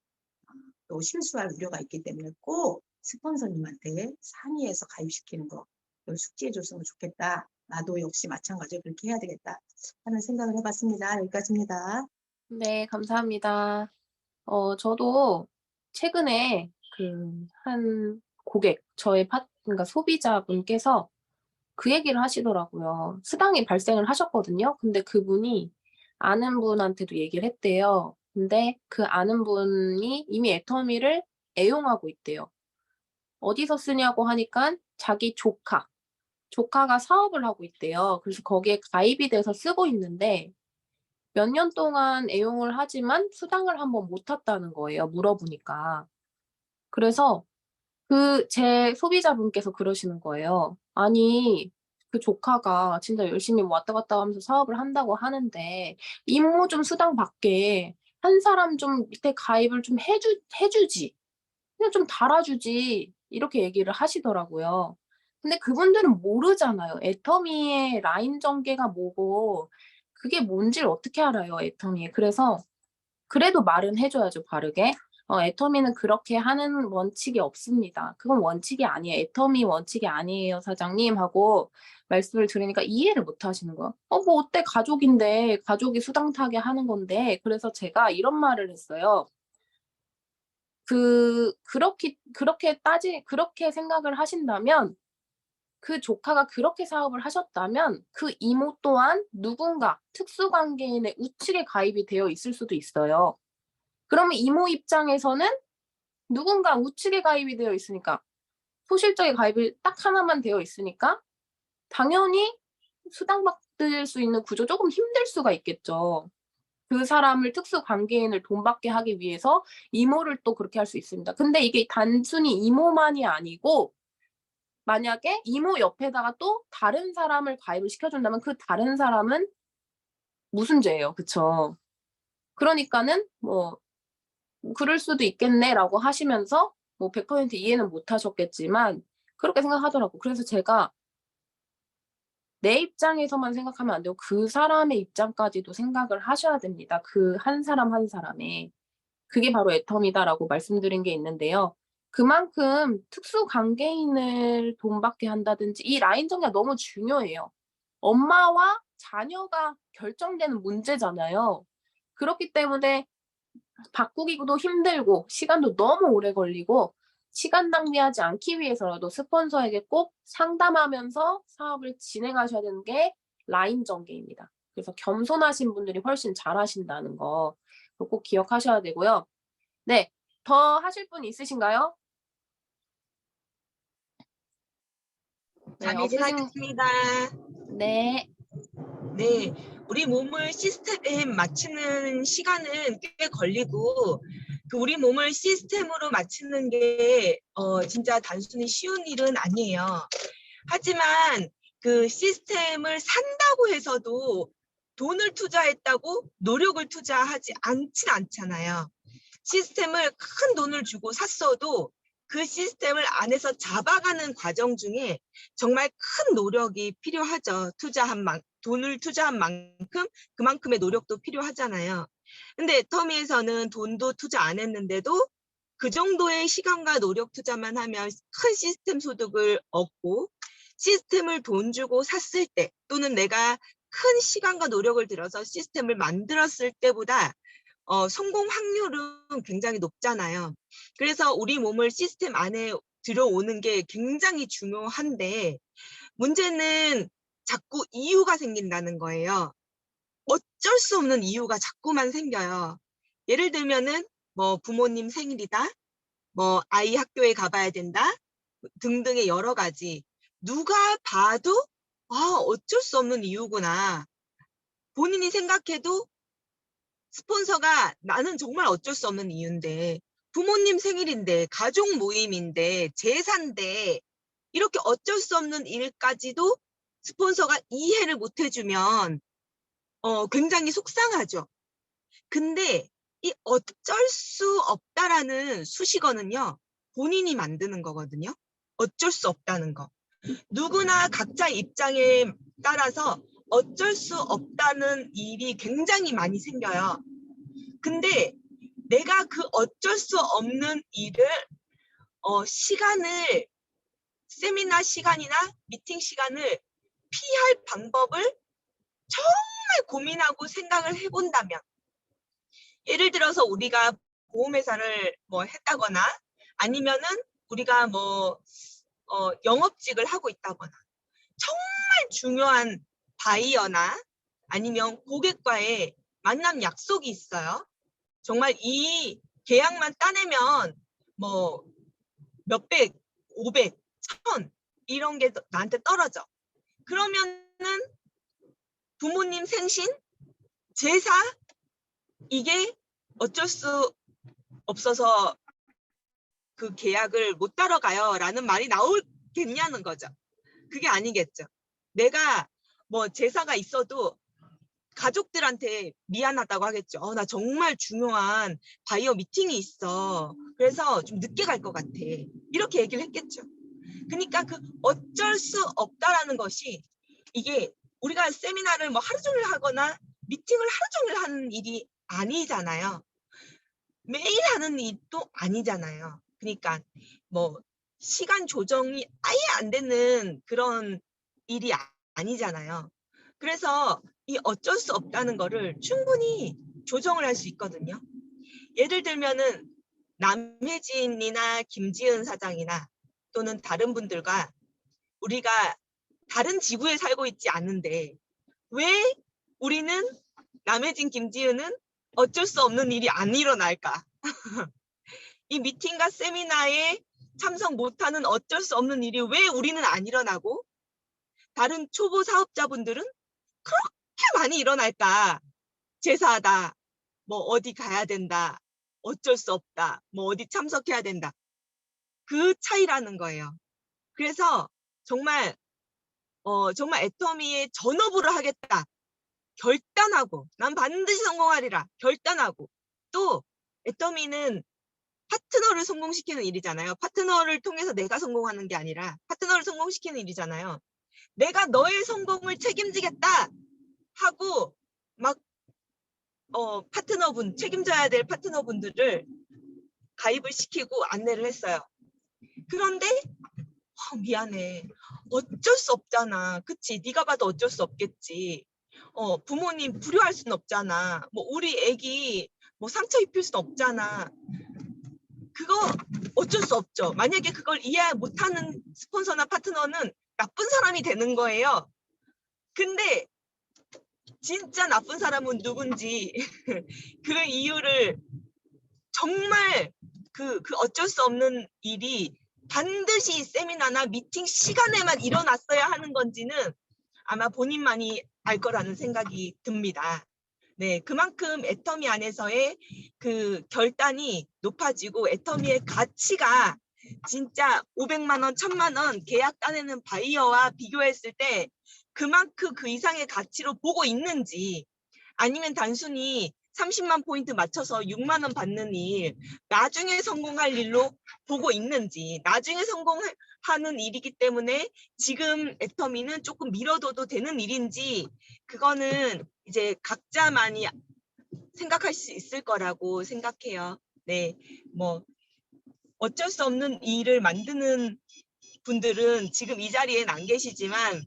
또 실수할 우려가 있기 때문에 꼭 스폰서님한테 상의해서 가입시키는 거 숙지해 줬으면 좋겠다. 나도 역시 마찬가지로 그렇게 해야 되겠다 하는 생각을 해봤습니다. 여기까지입니다. 네, 감사합니다. 저도 최근에 한 고객, 그러니까 소비자분께서 그 얘기를 하시더라고요. 수당이 발생을 하셨거든요. 근데 그분이 아는 분한테도 얘기를 했대요. 근데 그 아는 분이 이미 애터미를 애용하고 있대요. 어디서 쓰냐고 하니까 자기 조카, 조카가 사업을 하고 있대요. 그래서 거기에 가입이 돼서 쓰고 있는데 몇 년 동안 애용을 하지만 수당을 한번 못 탔다는 거예요, 물어보니까. 그래서 제 소비자분께서 그러시는 거예요. 아니, 그 조카가 진짜 열심히 왔다 갔다 하면서 사업을 한다고 하는데 이모 좀 수당 받게 한 사람 좀 밑에 가입을 좀 해주지. 그냥 좀 달아주지. 이렇게 얘기를 하시더라고요. 근데 그분들은 모르잖아요. 애터미의 라인 전개가 뭐고 그게 뭔지를 어떻게 알아요, 애터미. 그래서 그래도 말은 해줘야죠, 바르게. 애터미는 그렇게 하는 원칙이 없습니다. 그건 원칙이 아니에요. 애터미 원칙이 아니에요, 사장님 하고 말씀을 드리니까 이해를 못 하시는 거예요. 뭐 어때, 가족인데 가족이 수당 타게 하는 건데. 그래서 제가 이런 말을 했어요. 그렇게 생각을 하신다면 그 조카가 그렇게 사업을 하셨다면 그 이모 또한 누군가 특수관계인의 우측에 가입이 되어 있을 수도 있어요. 그러면 이모 입장에서는 누군가 우측에 가입이 되어 있으니까 소실적에 가입이 딱 하나만 되어 있으니까 당연히 수당받을 수 있는 구조 조금 힘들 수가 있겠죠. 그 사람을 특수관계인을 돈 받게 하기 위해서 이모를 또 그렇게 할 수 있습니다. 근데 이게 단순히 이모만이 아니고 만약에 이모 옆에다가 또 다른 사람을 가입을 시켜준다면 그 다른 사람은 무슨 죄예요, 그쵸? 그러니까는 뭐 그럴 수도 있겠네라고 하시면서 뭐 100% 이해는 못 하셨겠지만 그렇게 생각하더라고. 그래서 제가 내 입장에서만 생각하면 안 되고 그 사람의 입장까지도 생각을 하셔야 됩니다. 그 한 사람 한 사람의. 그게 바로 애텀이다라고 말씀드린 게 있는데요. 그만큼 특수관계인을 돈 받게 한다든지 이 라인 정리가 너무 중요해요. 엄마와 자녀가 결정되는 문제잖아요. 그렇기 때문에 바꾸기도 힘들고 시간도 너무 오래 걸리고 시간 낭비하지 않기 위해서라도 스폰서에게 꼭 상담하면서 사업을 진행하셔야 되는 게 라인 전개입니다. 그래서 겸손하신 분들이 훨씬 잘하신다는 거 꼭 기억하셔야 되고요. 네, 더 하실 분 있으신가요? 네, 정혜진 하겠습니다. 네. 네, 우리 몸을 시스템에 맞추는 시간은 꽤 걸리고 그 우리 몸을 시스템으로 맞추는 게 진짜 단순히 쉬운 일은 아니에요. 하지만 그 시스템을 산다고 해서도 돈을 투자했다고 노력을 투자하지 않진 않잖아요. 시스템을 큰 돈을 주고 샀어도 그 시스템을 안에서 잡아가는 과정 중에 정말 큰 노력이 필요하죠. 돈을 투자한 만큼 그만큼의 노력도 필요하잖아요. 근데 애터미에서는 돈도 투자 안 했는데도 그 정도의 시간과 노력 투자만 하면 큰 시스템 소득을 얻고 시스템을 돈 주고 샀을 때 또는 내가 큰 시간과 노력을 들여서 시스템을 만들었을 때보다 성공 확률은 굉장히 높잖아요. 그래서 우리 몸을 시스템 안에 들어오는 게 굉장히 중요한데 문제는 자꾸 이유가 생긴다는 거예요. 어쩔 수 없는 이유가 자꾸만 생겨요. 예를 들면은 뭐 부모님 생일이다, 뭐 아이 학교에 가봐야 된다 등등의 여러 가지. 누가 봐도 어쩔 수 없는 이유구나. 본인이 생각해도 스폰서가 나는 정말 어쩔 수 없는 이유인데 부모님 생일인데 가족 모임인데 제사인데 이렇게 어쩔 수 없는 일까지도 스폰서가 이해를 못 해주면 굉장히 속상하죠. 근데 이 어쩔 수 없다라는 수식어는요. 본인이 만드는 거거든요. 어쩔 수 없다는 거. 누구나 각자 입장에 따라서 어쩔 수 없다는 일이 굉장히 많이 생겨요. 근데 내가 그 어쩔 수 없는 일을 시간을 세미나 시간이나 미팅 시간을 피할 방법을 정말 고민하고 생각을 해본다면 예를 들어서 우리가 보험회사를 뭐 했다거나 아니면은 우리가 뭐 영업직을 하고 있다거나 정말 중요한 바이어나 아니면 고객과의 만남 약속이 있어요. 정말 이 계약만 따내면 뭐 몇백, 500, 1000 이런 게 나한테 떨어져. 그러면은 부모님 생신, 제사 이게 어쩔 수 없어서 그 계약을 못 따라가요 라는 말이 나오겠냐는 거죠. 그게 아니겠죠. 내가 뭐 제사가 있어도 가족들한테 미안하다고 하겠죠. 나 정말 중요한 바이어 미팅이 있어. 그래서 좀 늦게 갈 것 같아. 이렇게 얘기를 했겠죠. 그러니까 그 어쩔 수 없다라는 것이 이게 우리가 세미나를 뭐 하루 종일 하거나 미팅을 하루 종일 하는 일이 아니잖아요. 매일 하는 일도 아니잖아요. 그러니까 뭐 시간 조정이 아예 안 되는 그런 일이 아니잖아요. 그래서 이 어쩔 수 없다는 거를 충분히 조정을 할 수 있거든요. 예를 들면은 남혜진이나 김지은 사장이나 또는 다른 분들과 우리가 다른 지구에 살고 있지 않은데 왜 우리는 남혜진, 김지은은 어쩔 수 없는 일이 안 일어날까? 이 미팅과 세미나에 참석 못하는 어쩔 수 없는 일이 왜 우리는 안 일어나고 다른 초보 사업자분들은 그렇게 많이 일어날까? 제사하다, 뭐 어디 가야 된다, 어쩔 수 없다, 뭐 어디 참석해야 된다. 그 차이라는 거예요. 그래서 정말 정말 애터미의 전업으로 하겠다. 결단하고 난 반드시 성공하리라. 결단하고 또 애터미는 파트너를 성공시키는 일이잖아요. 파트너를 통해서 내가 성공하는 게 아니라 파트너를 성공시키는 일이잖아요. 내가 너의 성공을 책임지겠다 하고 막 파트너분, 책임져야 될 파트너분들을 가입을 시키고 안내를 했어요. 그런데 미안해. 어쩔 수 없잖아. 그치? 네가 봐도 어쩔 수 없겠지. 부모님 불효할 수는 없잖아. 뭐 우리 애기 뭐 상처 입힐 수는 없잖아. 그거 어쩔 수 없죠. 만약에 그걸 이해 못하는 스폰서나 파트너는 나쁜 사람이 되는 거예요. 근데 진짜 나쁜 사람은 누군지 그 이유를 정말 그 어쩔 수 없는 일이 반드시 세미나나 미팅 시간에만 일어났어야 하는 건지는 아마 본인만이 알 거라는 생각이 듭니다. 네, 그만큼 애터미 안에서의 그 결단이 높아지고 애터미의 가치가 진짜 500만 원, 1000만 원 계약 따내는 바이어와 비교했을 때 그만큼 그 이상의 가치로 보고 있는지 아니면 단순히 30만 포인트 맞춰서 6만 원 받는 일, 나중에 성공할 일로 보고 있는지, 나중에 성공하는 일이기 때문에 지금 애터미는 조금 미뤄둬도 되는 일인지, 그거는 이제 각자만이 생각할 수 있을 거라고 생각해요. 네, 뭐 어쩔 수 없는 일을 만드는 분들은 지금 이 자리에는 안 계시지만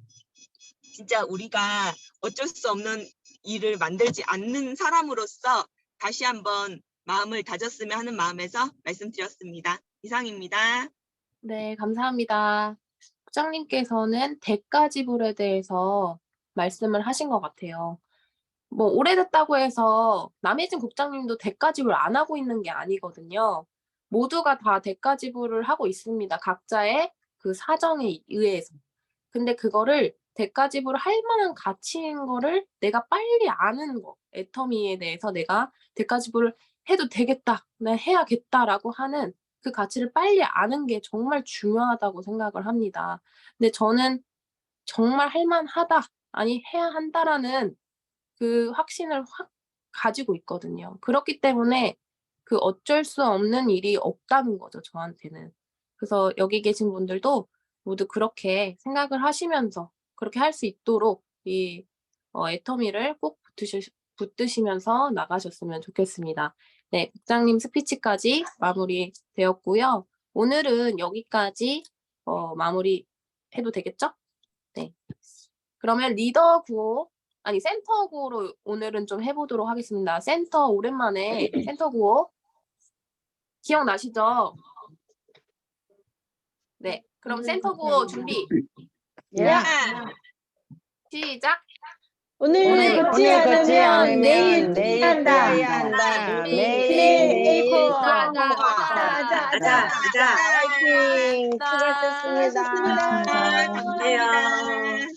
진짜 우리가 어쩔 수 없는 일을 만들지 않는 사람으로서 다시 한번 마음을 다졌으면 하는 마음에서 말씀드렸습니다. 이상입니다. 네, 감사합니다. 부장님께서는 대가 지불에 대해서 말씀을 하신 것 같아요. 뭐 오래됐다고 해서 남혜진 국장님도 대가 지불 안 하고 있는 게 아니거든요. 모두가 다 대가 지불을 하고 있습니다. 각자의 그 사정에 의해서. 근데 그거를 대가 지불을 할 만한 가치인 거를 내가 빨리 아는 거. 애터미에 대해서 내가 대가 지불을 해도 되겠다, 나 해야겠다라고 하는 그 가치를 빨리 아는 게 정말 중요하다고 생각을 합니다. 근데 저는 정말 할 만하다, 아니 해야 한다라는 그 확신을 확 가지고 있거든요. 그렇기 때문에 그 어쩔 수 없는 일이 없다는 거죠, 저한테는. 그래서 여기 계신 분들도 모두 그렇게 생각을 하시면서 그렇게 할 수 있도록 이 애터미를 꼭 붙드시면서 나가셨으면 좋겠습니다. 네, 국장님 스피치까지 마무리되었고요. 오늘은 여기까지 마무리해도 되겠죠? 네. 그러면 리더 구호, 아니 센터 구호로 오늘은 좀 해보도록 하겠습니다. 센터 오랜만에 센터 구호 기억나시죠? 네, 그럼 센터 구호 준비 야, 시작. 오늘 걷지 걷지 않으면 내일 내일 한다. 뛰어야 한다. 내일 가자. 파이팅! 수고하셨습니다. 안녕.